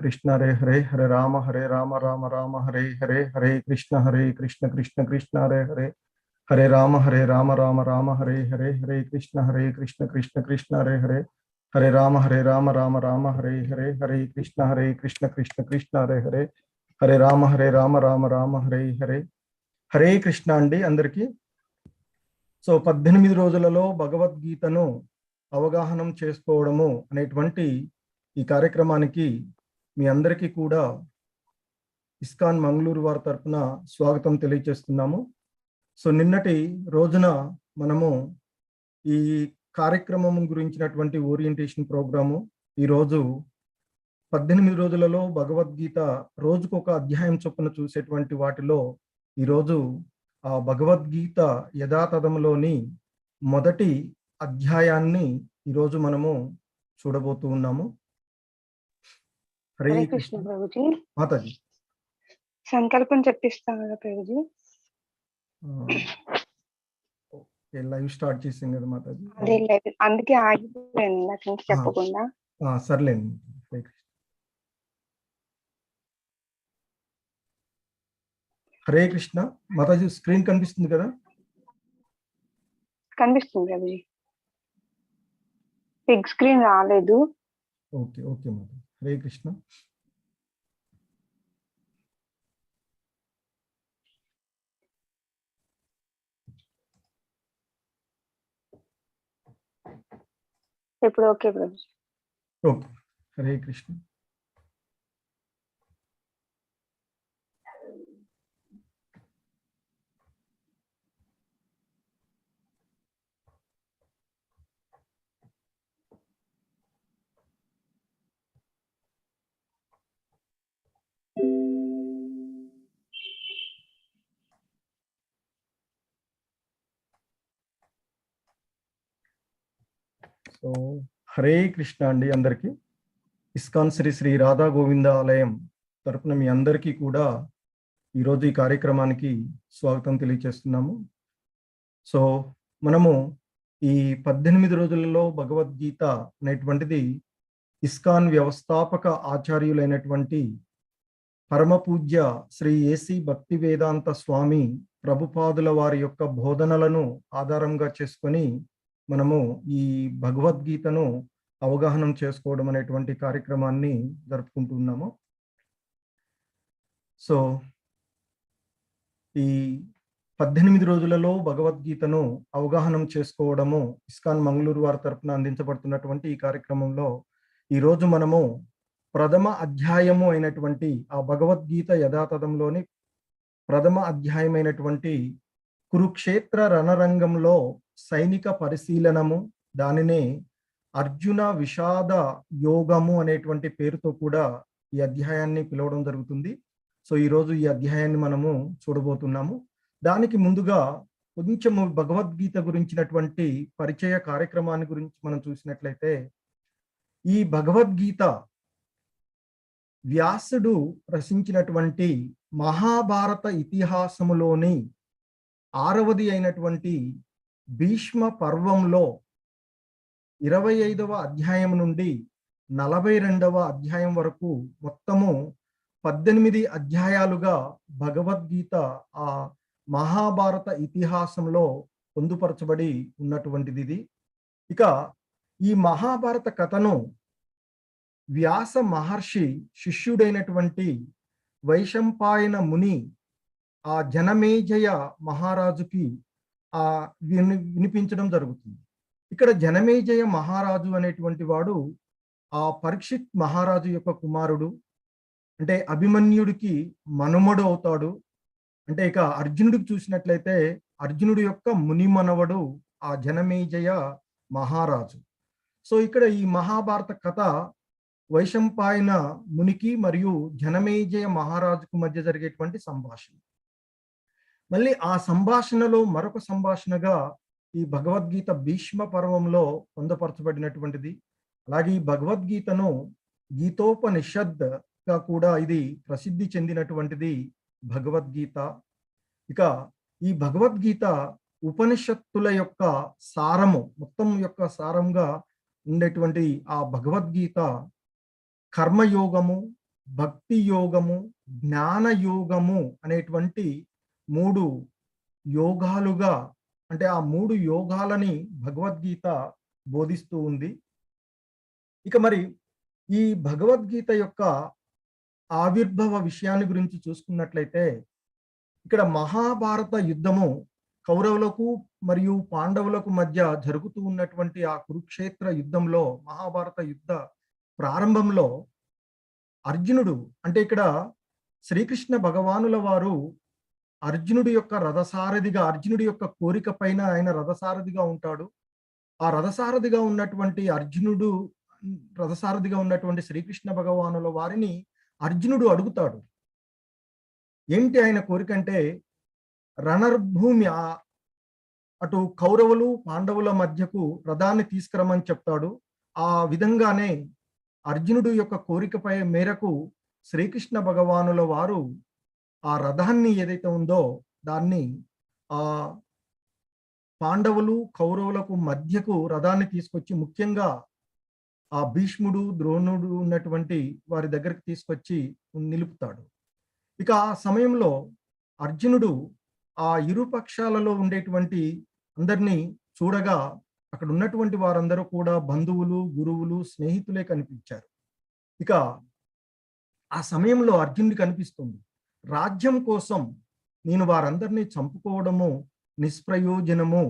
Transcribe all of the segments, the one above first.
कृष्ण हरे हरे हरे राम राम राम हरे हरे हरे कृष्ण कृष्ण कृष्ण हरे हरे हरे राम राम हरे हरे कृष्ण कृष्ण हरे हरे हरे राम राम हरे हरे कृष्ण कृष्ण हरे हरे हरे राम राम हरे हरे हरे कृष्ण अंडी अंदरिकी సో 18 రోజులలో భగవద్గీతను అవగాహనం చేసుకోవడము అనేటువంటి ఈ కార్యక్రమానికి మీ అందరికీ కూడా ఇస్కాన్ మంగళూరు వారి తరపున స్వాగతం తెలియజేస్తున్నాము. సో నిన్నటి రోజున మనము ఈ కార్యక్రమం గురించినటువంటి ఓరియంటేషన్ ప్రోగ్రాము ఈ రోజు 18 రోజులలో భగవద్గీత రోజుకొక అధ్యాయం చొప్పున చూసేటువంటి వాటిలో ఈ రోజు ఆ భగవద్గీత యథాతథంలోని మొదటి అధ్యాయాన్ని ఈరోజు మనము చూడబోతూ ఉన్నాము. హరే కృష్ణ ప్రభుజీ. మాతాజీ సంకల్పం చెప్పిస్తాను కదా ప్రభుజీ. లైవ్ స్టార్ట్ చేసాం కదా మాతాజీ, అదే లైవ్ అందుకే ఆగిపోయాను నాకు నుంచి చెప్పకుండా. సర్లేండి. హరే కృష్ణ మాతాజీ, స్క్రీన్ కనిపిస్తుంది కదా? కనిపిస్తుంది ప్రభుజీ, బిగ్ స్క్రీన్ రాలేదు. ఓకే ఓకే మాతాజీ. హరే కృష్ణ. ఇప్పుడు ఓకే ప్రభుజీ. ఓకే హరే కృష్ణ. సో హరే కృష్ణ అండి అందరికీ. ఇస్కాన్ శ్రీ శ్రీ రాధా గోవింద ఆలయం తరపున మీ అందరికీ కూడా ఈరోజు ఈ కార్యక్రమానికి స్వాగతం తెలియజేస్తున్నాము. సో మనము ఈ 18 రోజులలో భగవద్గీత అనేటువంటిది ఇస్కాన్ వ్యవస్థాపక ఆచార్యులైనటువంటి పరమ పూజ్య శ్రీ ఏసీ భక్తి వేదాంత స్వామి ప్రభుపాదుల వారి యొక్క బోధనలను ఆధారంగా చేసుకొని మనము ఈ భగవద్గీతను అవగాహన చేసుకోవడం అనేటువంటి కార్యక్రమాన్ని జరుపుకుంటున్నాము. సో ఈ 18 రోజులలో భగవద్గీతను అవగాహన చేసుకోవడము ఇస్కాన్ మంగళూరు వారి తరపున అందించబడుతున్నటువంటి ఈ కార్యక్రమంలో ఈరోజు మనము ప్రథమ అధ్యాయము అయినటువంటి ఆ భగవద్గీత యథాతథంలోని ప్రథమ అధ్యాయమైనటువంటి కురుక్షేత్ర రణరంగంలో సైనిక పరిశీలనము, దానినే అర్జున విషాద యోగము అనేటువంటి పేరుతో కూడా ఈ అధ్యాయాన్ని పిలవడం జరుగుతుంది. సో ఈరోజు ఈ అధ్యాయాన్ని మనము చూడబోతున్నాము. దానికి ముందుగా కొంచెము భగవద్గీత గురించినటువంటి పరిచయ కార్యక్రమాన్ని గురించి మనం చూసినట్లయితే, ఈ భగవద్గీత వ్యాసుడు రచించినటువంటి మహాభారత ఇతిహాసములోని 6వది అయినటువంటి భీష్మ పర్వంలో 25వ అధ్యాయం నుండి 42వ అధ్యాయం వరకు మొత్తము 18 అధ్యాయాలుగా భగవద్గీత ఆ మహాభారత ఇతిహాసంలో పొందుపరచబడి ఉన్నటువంటిది ఇది. ఇక ఈ మహాభారత కథను వ్యాస మహర్షి శిష్యుడైనటువంటి వైశంపాయన ముని ఆ జనమేజయ మహారాజుకి వినిపించడం జరుగుతుంది. ఇక్కడ జనమేజయ మహారాజు అనేటువంటి వాడు ఆ పరీక్షిత్ మహారాజు యొక్క కుమారుడు, అంటే అభిమన్యుడికి మనుమడు అవుతాడు. అంటే ఇక అర్జునుడికి చూసినట్లయితే అర్జునుడి యొక్క ముని మనవడు ఆ జనమేజయ మహారాజు. సో ఇక్కడ ఈ మహాభారత కథ వైశంపాయన మునికి మరియు జనమేజయ మహారాజుకు మధ్య జరిగేటువంటి సంభాషణ. మళ్ళీ ఆ సంభాషణలో మరొక సంభాషణగా ఈ భగవద్గీత భీష్మ పర్వంలో పొందపరచబడినటువంటిది. అలాగే ఈ భగవద్గీతను గీతోపనిషద్గా కూడా ఇది ప్రసిద్ధి చెందినటువంటిది భగవద్గీత. ఇక ఈ భగవద్గీత ఉపనిషత్తుల యొక్క సారము, మొత్తం యొక్క సారంగా ఉండేటువంటి ఆ భగవద్గీత కర్మయోగము, భక్తి యోగము, జ్ఞాన యోగము అనేటువంటి 3 యోగాలుగా, అంటే ఆ 3 యోగాలని భగవద్గీత బోధిస్తూ ఉంది. ఇక మరి ఈ భగవద్గీత యొక్క ఆవిర్భవ విషయాన్ని గురించి చూసుకున్నట్లయితే, ఇక్కడ మహాభారత యుద్ధము కౌరవులకు మరియు పాండవులకు మధ్య జరుగుతూ ఉన్నటువంటి ఆ కురుక్షేత్ర యుద్ధంలో, మహాభారత యుద్ధ ప్రారంభంలో అర్జునుడు, అంటే ఇక్కడ శ్రీకృష్ణ భగవానుల వారు అర్జునుడి యొక్క రథసారథిగా, అర్జునుడి యొక్క కోరిక పైన ఆయన రథసారథిగా ఉంటాడు. ఆ రథసారథిగా ఉన్నటువంటి అర్జునుడు, రథసారథిగా ఉన్నటువంటి శ్రీకృష్ణ భగవానుల వారిని అర్జునుడు అడుగుతాడు. ఏంటి ఆయన కోరిక అంటే, రణర్భూమి అటు కౌరవులు పాండవుల మధ్యకు రథాన్ని తీసుకురమ్మని చెప్తాడు. ఆ విధంగానే అర్జునుడు యొక్క కోరికపై మేరకు శ్రీకృష్ణ భగవానుల వారు ఆ రథాన్ని ఏదైతే ఉందో దాన్ని ఆ పాండవులు కౌరవులకు మధ్యకు రథాన్ని తీసుకొచ్చి, ముఖ్యంగా ఆ భీష్ముడు ద్రోణుడు ఉన్నటువంటి వారి దగ్గరికి తీసుకొచ్చి నిలుపుతాడు. ఇక ఆ సమయంలో అర్జునుడు ఆ ఇరు పక్షాలలో ఉండేటువంటి అందరినీ చూడగా, అక్కడ ఉన్నటువంటి వారందరూ కూడా బంధువులు, గురువులు, స్నేహితులే కనిపించారు. ఇక ఆ సమయంలో అర్జునుడికి అనిపిస్తుంది, రాజ్యం కోసం నేను వారందరినీ చంపుకోవడము నిష్ప్రయోజనము.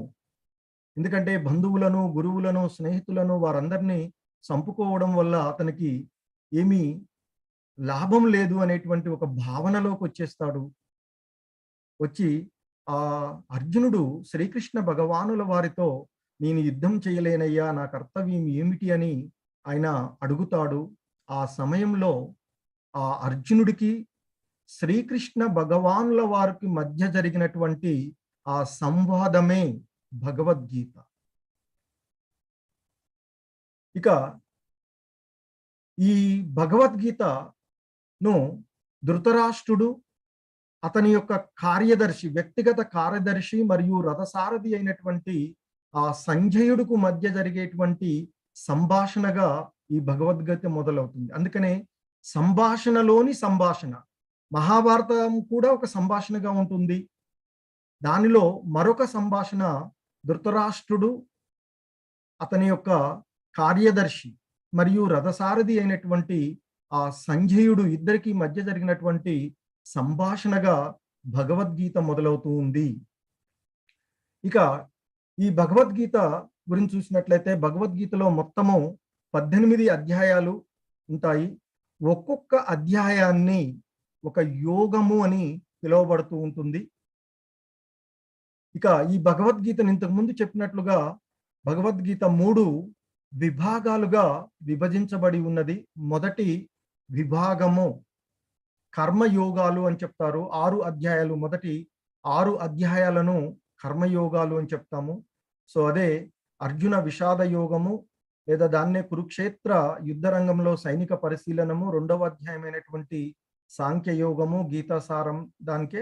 ఎందుకంటే బంధువులను, గురువులను, స్నేహితులను వారందరినీ చంపుకోవడం వల్ల అతనికి ఏమీ లాభం లేదు అనేటువంటి ఒక భావనలోకి వచ్చేస్తాడు. వచ్చి ఆ అర్జునుడు శ్రీకృష్ణ భగవానుల వారితో, నేను యుద్ధం చేయలేనయ్యా, నా కర్తవ్యం ఏమిటి అని ఆయన అడుగుతాడు. ఆ సమయంలో ఆ అర్జునుడికి శ్రీకృష్ణ భగవానుల వారికి మధ్య జరిగినటువంటి ఆ సంవాదమే భగవద్గీత. ఇక ఈ భగవద్గీతను ధృతరాష్ట్రుడు, అతని యొక్క కార్యదర్శి, వ్యక్తిగత కార్యదర్శి మరియు రథసారథి అయినటువంటి ఆ సంజయుడుకు మధ్య జరిగేటువంటి సంభాషణగా ఈ భగవద్గీత మొదలవుతుంది. అందుకనే సంభాషణలోని సంభాషణ. మహాభారతం కూడా ఒక సంభాషణగా ఉంటుంది. దానిలో మరొక సంభాషణ ధృతరాష్ట్రుడు, అతని యొక్క కార్యదర్శి మరియు రథసారథి అయినటువంటి ఆ సంజయుడు ఇద్దరికి మధ్య జరిగినటువంటి సంభాషణగా భగవద్గీత మొదలవుతూ ఉంది. ఇక ఈ భగవద్గీత గురించి చూసినట్లయితే, భగవద్గీతలో మొత్తము 18 అధ్యాయాలు ఉంటాయి. ఒక్కొక్క అధ్యాయాన్ని ఒక యోగము అని పిలువబడుతూ ఉంటుంది. ఇక ఈ భగవద్గీతను ఇంతకుముందు చెప్పినట్లుగా భగవద్గీత 3 విభాగాలుగా విభజించబడి ఉన్నది. మొదటి విభాగము కర్మయోగాలు అని చెప్తారు. 6 అధ్యాయాలు, మొదటి 6 అధ్యాయాలను కర్మయోగాలు అని చెప్తాము. సో అదే అర్జున విషాద యోగము, లేదా దాన్నే కురుక్షేత్ర యుద్ధ రంగంలో సైనిక పరిశీలనము, 2వ అధ్యాయమైనటువంటి సాంఖ్య యోగము, గీతాసారం దానికే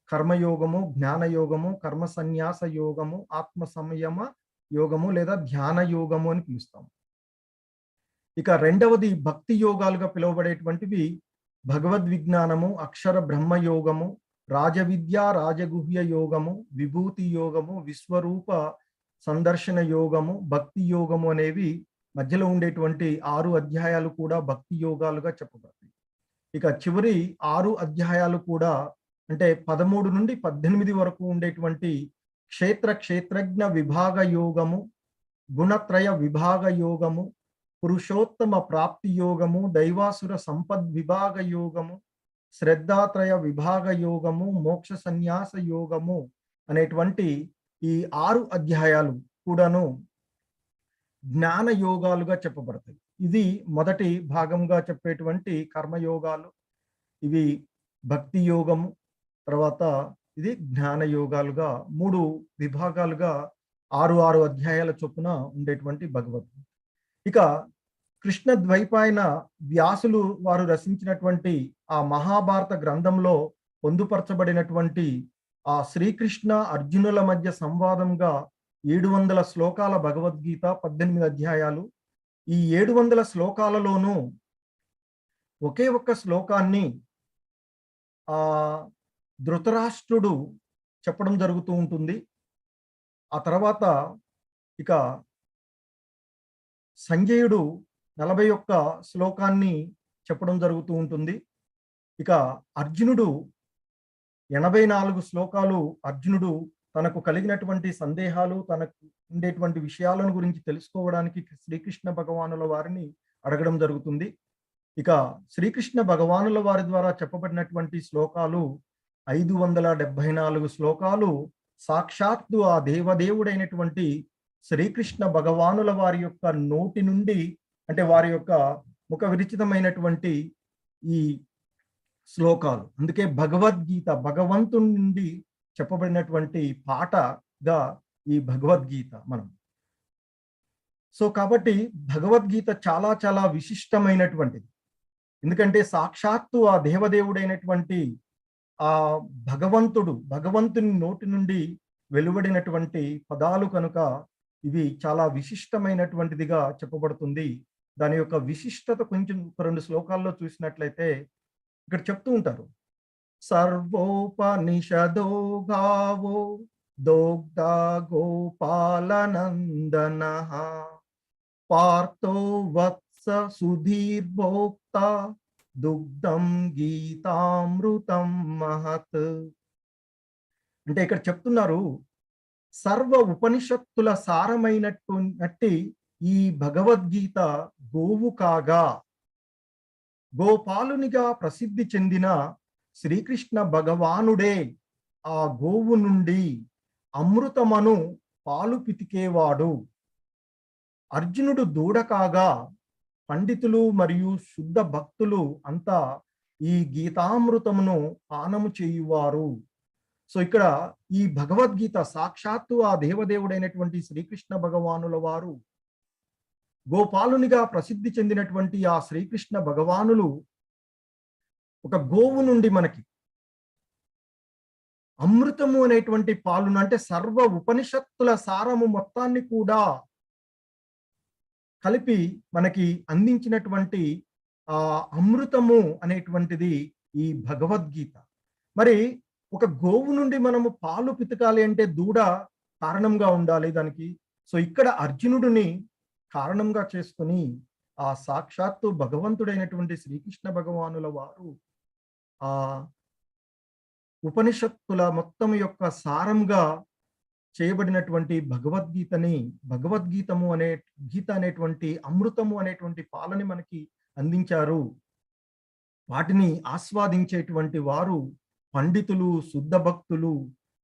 కర్మయోగము, జ్ఞాన యోగము, కర్మ సన్యాస యోగము, ఆత్మ సంయమ యోగము లేదా ధ్యాన యోగము అని పిలుస్తాం. ఇక రెండవది భక్తి యోగాలుగా పిలువబడేటువంటివి భగవద్విజ్ఞానము, అక్షర బ్రహ్మ యోగము, రాజవిద్య రాజగుహ్య యోగము, విభూతి యోగము, విశ్వరూప సందర్శన యోగము, భక్తి యోగము అనేవి మధ్యలో ఉండేటువంటి 6 అధ్యాయాలు కూడా భక్తి యోగాలుగా చెప్పబడతాయి. ఇక చివరి 6 అధ్యాయాలు కూడా, అంటే 13 నుండి 18 వరకు ఉండేటువంటి క్షేత్రజ్ఞ విభాగ యోగము, గుణత్రయ విభాగ యోగము, పురుషోత్తమ ప్రాప్తి యోగము, దైవాసుర సంపద్ విభాగ యోగము, శ్రద్ధాత్రయ విభాగ యోగము, మోక్ష సన్యాస యోగము అనేటువంటి ఈ 6 అధ్యాయాలు కూడాను జ్ఞాన యోగాలుగా చెప్పబడతాయి. ఇది మొదటి భాగంగా చెప్పేటువంటి కర్మయోగాలు. ఇవి భక్తి యోగము, తర్వాత ఇది జ్ఞాన యోగాలుగా 3 విభాగాలుగా 6 అధ్యాయాల చొప్పున ఉండేటువంటి భగవద్గీత. ఇక కృష్ణ ద్వైపాయన వ్యాసులు వారు రచించినటువంటి ఆ మహాభారత గ్రంథంలో పొందుపరచబడినటువంటి ఆ శ్రీకృష్ణ అర్జునుల మధ్య సంవాదంగా 700 శ్లోకాల భగవద్గీత, 18 అధ్యాయాలు. ఈ 700 శ్లోకాలలోనూ ఒకే ఒక్క శ్లోకాన్ని ఆ ధృతరాష్ట్రుడు చెప్పడం జరుగుతూ ఉంటుంది. ఆ తర్వాత ఇక సంజయుడు 41 శ్లోకాన్ని చెప్పడం జరుగుతూ ఉంటుంది. ఇక అర్జునుడు 84 శ్లోకాలు అర్జునుడు తనకు కలిగినటువంటి సందేహాలు, తనకు ఉండేటువంటి విషయాలను గురించి తెలుసుకోవడానికి శ్రీకృష్ణ భగవానుల వారిని అడగడం జరుగుతుంది. ఇక శ్రీకృష్ణ భగవానుల వారి ద్వారా చెప్పబడినటువంటి శ్లోకాలు 574 శ్లోకాలు సాక్షాత్తు ఆ దేవదేవుడైనటువంటి శ్రీకృష్ణ భగవానుల వారి యొక్క నోటి నుండి, అంటే వారి యొక్క ముఖ విరచితమైనటువంటి ఈ శ్లోకాలు. అందుకే భగవద్గీత భగవంతుని నుండి చెప్పబడినటువంటి పాటగా ఈ భగవద్గీత మనం. సో కాబట్టి భగవద్గీత చాలా చాలా విశిష్టమైనటువంటిది. ఎందుకంటే సాక్షాత్తు ఆ దేవదేవుడైనటువంటి ఆ భగవంతుని నోటి నుండి వెలువడినటువంటి పదాలు కనుక ఇవి చాలా విశిష్టమైనటువంటిదిగా చెప్పబడుతుంది. దాని యొక్క విశిష్టత కొంచెం 2 శ్లోకాల్లో చూసినట్లయితే ఇక్కడ చెప్తూ ఉంటారు. సర్వోపనిషదో గావో దోగ్ధ గోపాలనందనః పార్థో వత్స సుధీర్భోక్త దుగ్ధం గీతామృతం మహత్. అంటే ఇక్కడ చెప్తున్నారు, సర్వ ఉపనిషత్తుల సారమైనటువంటి ఈ భగవద్గీత గోవు కాగా గోపాలునిగా ప్రసిద్ధి చెందిన శ్రీకృష్ణ భగవానుడే ఆ గోవు నుండి అమృతమను పాలు పితికేవాడు. అర్జునుడు దూడ కాగా పండితులు మరియు శుద్ధ భక్తులు అంతా ఈ గీతామృతమును పానము చేయువారు. సో ఇక్కడ ఈ భగవద్గీత సాక్షాత్తు ఆ దేవదేవుడైనటువంటి శ్రీకృష్ణ భగవానుల వారు, గోపాలునిగా ప్రసిద్ధి చెందినటువంటి ఆ శ్రీకృష్ణ భగవానులు ఒక గోవు నుండి మనకి అమృతము అనేటువంటి పాలును, అంటే సర్వ ఉపనిషత్తుల సారము మొత్తాన్ని కూడా కలిపి మనకి అందించినటువంటి ఆ అమృతము అనేటువంటిది ఈ భగవద్గీత. మరి ఒక గోవు నుండి మనము పాలు పితకాలి అంటే దూడ కారణంగా ఉండాలి దానికి. సో ఇక్కడ అర్జునుడిని కారణంగా చేసుకుని ఆ సాక్షాత్తు భగవంతుడైనటువంటి శ్రీకృష్ణ భగవానుల వారు ఆ ఉపనిషత్తుల మొత్తం యొక్క సారంగా చేయబడినటువంటి భగవద్గీతము అనే గీత అనేటువంటి అమృతము అనేటువంటి పాలని మనకి అందించారు. వాటిని ఆస్వాదించేటువంటి వారు పండితులు, శుద్ధ భక్తులు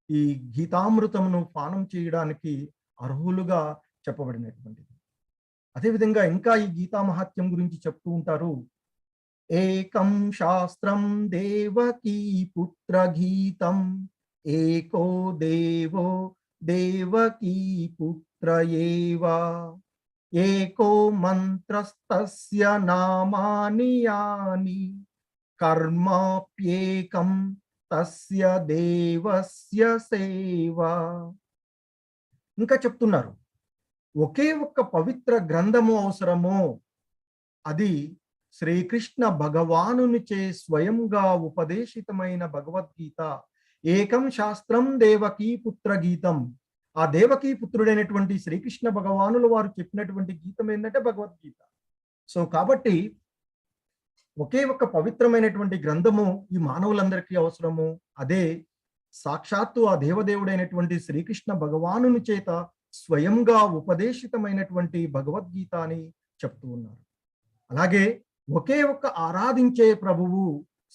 ఈ గీతామృతమును పానం చేయడానికి అర్హులుగా చెప్పబడినటువంటిది. అదేవిధంగా ఇంకా ఈ గీతా మహాత్మ్యం గురించి చెప్తూ ఉంటారు. ఏకం శాస్త్రం దేవకీ పుత్ర గీతం ఏకో దేవో దేవకీ పుత్ర ఏవ ఏకో మంత్రస్తస్య నామాని యాని కర్మాప్యేకం తస్య దేవస్య సేవ. ఇంకా చెప్తున్నారు, ఒకే ఒక్క పవిత్ర గ్రంథము అవసరము, అది శ్రీకృష్ణ భగవానునిచే స్వయంగా ఉపదేశితమైన భగవద్గీత. ఏకం శాస్త్రం దేవకీ పుత్ర గీతం. ఆ దేవకీ పుత్రుడైనటువంటి శ్రీకృష్ణ భగవానుల వారు చెప్పినటువంటి గీతం ఏంటంటే భగవద్గీత. సో కాబట్టి ఒకే ఒక్క పవిత్రమైనటువంటి గ్రంథము ఈ మానవులందరికీ అవసరము. అదే సాక్షాత్తు ఆ దేవదేవుడైనటువంటి శ్రీకృష్ణ భగవానుని చేత స్వయంగా ఉపదేశితమైనటువంటి భగవద్గీత అని చెప్తూ ఉన్నారు. అలాగే ఒకే ఒక్క ఆరాధించే ప్రభువు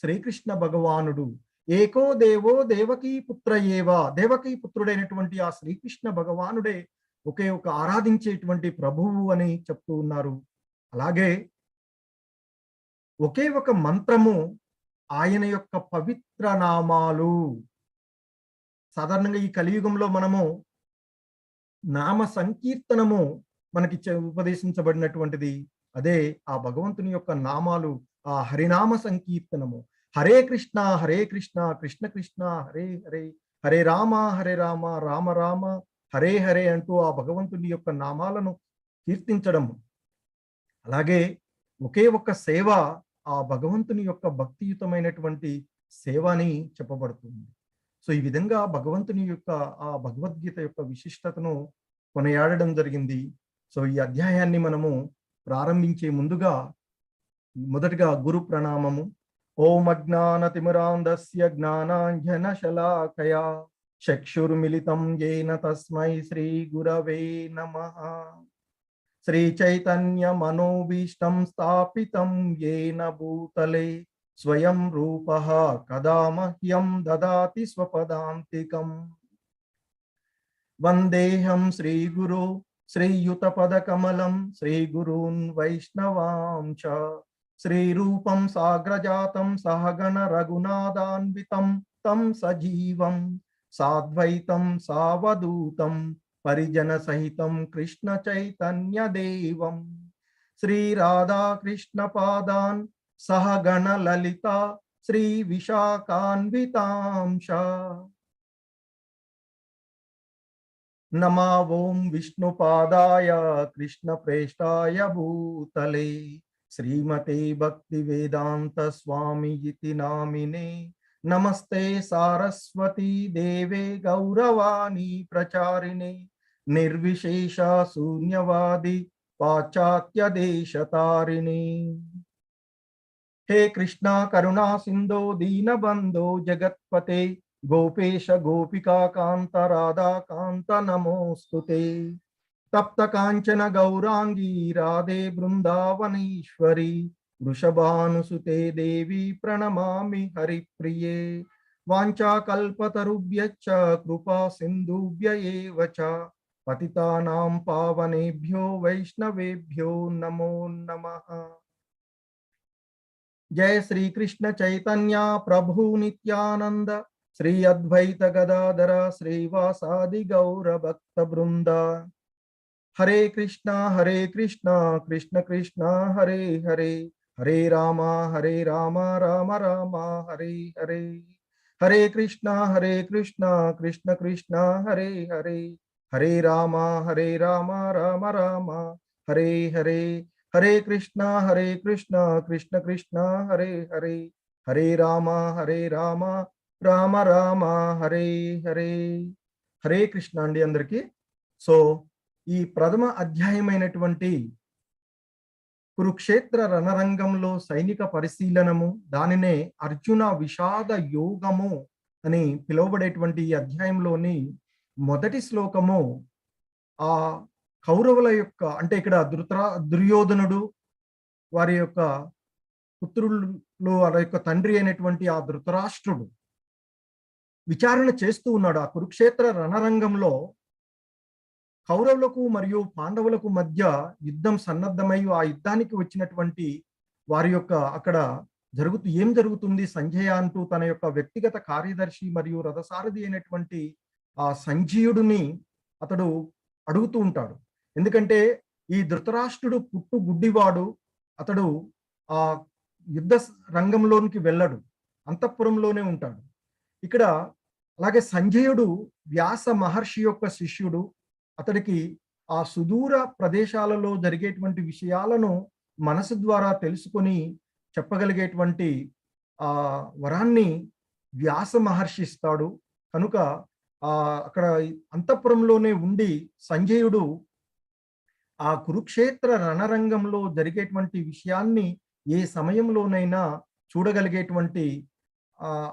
శ్రీకృష్ణ భగవానుడు. ఏకో దేవో దేవకీ పుత్ర ఏవ. దేవకీ పుత్రుడైనటువంటి ఆ శ్రీకృష్ణ భగవానుడే ఒకే ఒక ఆరాధించేటువంటి ప్రభువు అని చెప్తూ ఉన్నారు. అలాగే ఒకే ఒక మంత్రము, ఆయన యొక్క పవిత్ర నామాలు. సాధారణంగా ఈ కలియుగంలో మనము నామ సంకీర్తనము మనకి ఉపదేశించబడినటువంటిది. అదే ఆ భగవంతుని యొక్క నామాలు, ఆ హరినామ సంకీర్తనము. హరే కృష్ణ కృష్ణ కృష్ణ హరే హరే, హరే రామ రామ రామ హరే హరే అంటూ ఆ భగవంతుని యొక్క నామాలను కీర్తించడం. అలాగే ఒకే ఒక్క సేవ, ఆ భగవంతుని యొక్క భక్తియుతమైనటువంటి సేవ అని చెప్పబడుతుంది. సో ఈ విధంగా భగవంతుని యొక్క ఆ భగవద్గీత యొక్క విశిష్టతను కొనియాడడం జరిగింది. సో ఈ అధ్యాయాన్ని మనము ప్రారంభించే ముందుగా మొదటిగా గురు ప్రణామము. ఓం అజ్ఞానతిమిరాంధస్య జ్ఞానాంజనశలాకయా చక్షుర్మిలితం యేన తస్మై శ్రీ గురవే నమః. శ్రీ చైతన్య మనోభీష్టం స్థాపితం యేన భూతలే స్వయం రూపః కదా మహ్యం దదాతి స్వపదాంతికం. వందేహం శ్రీగురు శ్రీయుతపదకమలం శ్రీగురూన్ వైష్ణవాంచ శ్రీరూపం సాగ్రజాతం సహగణ రఘునాథాన్వితం తం సజీవం సాద్వైతం సావధూతం పరిజన సహితం కృష్ణ చైతన్య దేవం శ్రీ రాధా కృష్ణ పాదాన్ సహగణ లలిత శ్రీ విశాఖాన్వితాంశ. నమా ఓం విష్ణుపాదాయ కృష్ణ ప్రేష్టాయ భూతలే శ్రీమతే భక్తి వేదాంత స్వామి ఇతి నామినే. నమస్తే సారస్వతీ దేవే గౌరవాణి ప్రచారిణే నిర్విశేష శూన్యవాది పాశ్చాత్య దేశతారిణి. హే కృష్ణ కరుణా సింధో దీనబంధో జగత్పతే గోపేశ గోపికా కాంత రాధా కాంత నమోస్తుతే. తప్త కాంచన గౌరాంగీ రాధే బృందావనేశ్వరి వృషభానుసుతే దేవి ప్రణమామి హరిప్రియే. వాంఛాకల్పతరుభ్యశ్చ కృపా సింధుభ్య ఏవ చ పతితానాం పావనేభ్యో వైష్ణవేభ్యో నమో నమః. జయ శ్రీ కృష్ణ చైతన్య ప్రభు నిత్యానంద శ్రీ అద్వైత గదాధర శ్రీవాసాది గౌర భక్త బృంద. హరే కృష్ణ కృష్ణ కృష్ణ హరే హరే హరే రామ రామ రామ హరే హరే. హరే కృష్ణ కృష్ణ కృష్ణ హరే హరే హరే రామ రామ రామ హరే హరే. హరే కృష్ణ కృష్ణ కృష్ణ హరే హరే హరే రామ రామ రామ రామ హరే హరే. హరే కృష్ణ అండి అందరికీ. సో ఈ ప్రథమ అధ్యాయమైనటువంటి కురుక్షేత్ర రణరంగంలో సైనిక పరిశీలనము, దానినే అర్జున విషాద యోగము అని పిలువబడేటువంటి ఈ అధ్యాయంలోని మొదటి శ్లోకము ఆ కౌరవుల యొక్క, అంటే ఇక్కడ దుర్యోధనుడు వారి యొక్క పుత్రులు వారి యొక్క తండ్రి అయినటువంటి ఆ ధృతరాష్ట్రుడు విచారణ చేస్తూ ఉన్నాడు. ఆ కురుక్షేత్ర రణరంగంలో కౌరవులకు మరియు పాండవులకు మధ్య యుద్ధం సన్నద్ధమై ఆ యుద్ధానికి వచ్చినటువంటి వారి యొక్క అక్కడ ఏం జరుగుతుంది సంజయ అంటూ తన యొక్క వ్యక్తిగత కార్యదర్శి మరియు రథసారథి అయినటువంటి ఆ సంజయుడిని అతడు అడుగుతూ ఉంటాడు. ఎందుకంటే ఈ ధృతరాష్ట్రుడు పుట్టు గుడ్డివాడు, అతడు ఆ యుద్ధ రంగంలోనికి వెళ్ళడు, అంతఃపురంలోనే ఉంటాడు. ఇక్కడ అలాగే సంజయుడు వ్యాస మహర్షి యొక్క శిష్యుడు, అతడికి ఆ సుదూర ప్రదేశాలలో జరిగేటువంటి విషయాలను మనసు ద్వారా తెలుసుకొని చెప్పగలిగేటువంటి ఆ వరాన్ని వ్యాస మహర్షి ఇస్తాడు. కనుక అక్కడ అంతఃపురంలోనే ఉండి సంజయుడు ఆ కురుక్షేత్ర రణరంగంలో జరిగేటువంటి విషయాన్ని ఏ సమయంలోనైనా చూడగలిగేటువంటి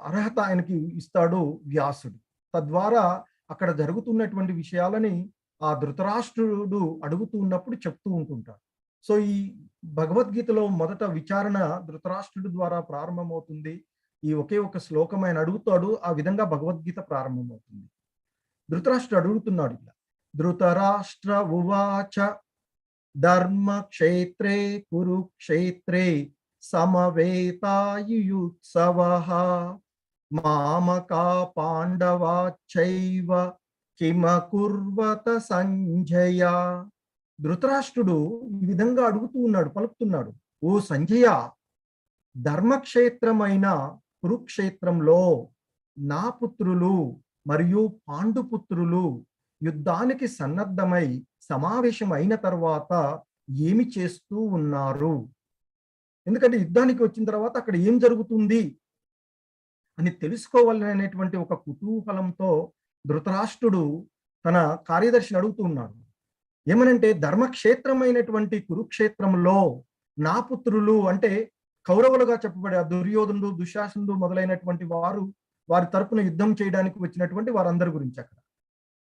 అర్హత ఆయనకి ఇస్తాడు వ్యాసుడు. తద్వారా అక్కడ జరుగుతున్నటువంటి విషయాలని ఆ ధృతరాష్ట్రుడు అడుగుతూ ఉన్నప్పుడు చెప్తూ ఉంటుంటాడు. సో ఈ భగవద్గీతలో మొదట విచారణ ధృతరాష్ట్రుడి ద్వారా ప్రారంభమవుతుంది. ఈ ఒకే ఒక శ్లోకం ఆయన అడుగుతాడు, ఆ విధంగా భగవద్గీత ప్రారంభమవుతుంది. ధృతరాష్ట్రుడు అడుగుతున్నాడు ఇలా, ధృతరాష్ట్ర ఉవాచ ధర్మక్షేత్రే కురుక్షేత్రే సమవేతాయుత్సవః మామకా పాండవాచైవ కిమకుర్వత సంజయ. ధృతరాష్ట్రుడు ఈ విధంగా అడుగుతూ ఉన్నాడు, పలుకుతున్నాడు, ఓ సంజయ, ధర్మక్షేత్రమైన కురుక్షేత్రంలో నా పుత్రులు మరియు పాండుపుత్రులు యుద్ధానికి సన్నద్ధమై సమావేశం అయిన తర్వాత ఏమి చేస్తూ ఉన్నారు? ఎందుకంటే యుద్ధానికి వచ్చిన తర్వాత అక్కడ ఏం జరుగుతుంది అని తెలుసుకోవాలనేటువంటి ఒక కుతూహలంతో ధృతరాష్ట్రుడు తన కార్యదర్శిని అడుగుతూ ఉన్నాడు. ఏమనంటే, ధర్మక్షేత్రమైనటువంటి కురుక్షేత్రంలో నా పుత్రులు అంటే కౌరవులుగా చెప్పబడే దుర్యోధనుడు, దుశ్శాసనుడు మొదలైనటువంటి వారు వారి తరపున యుద్ధం చేయడానికి వచ్చినటువంటి వారందరి గురించి అక్కడ.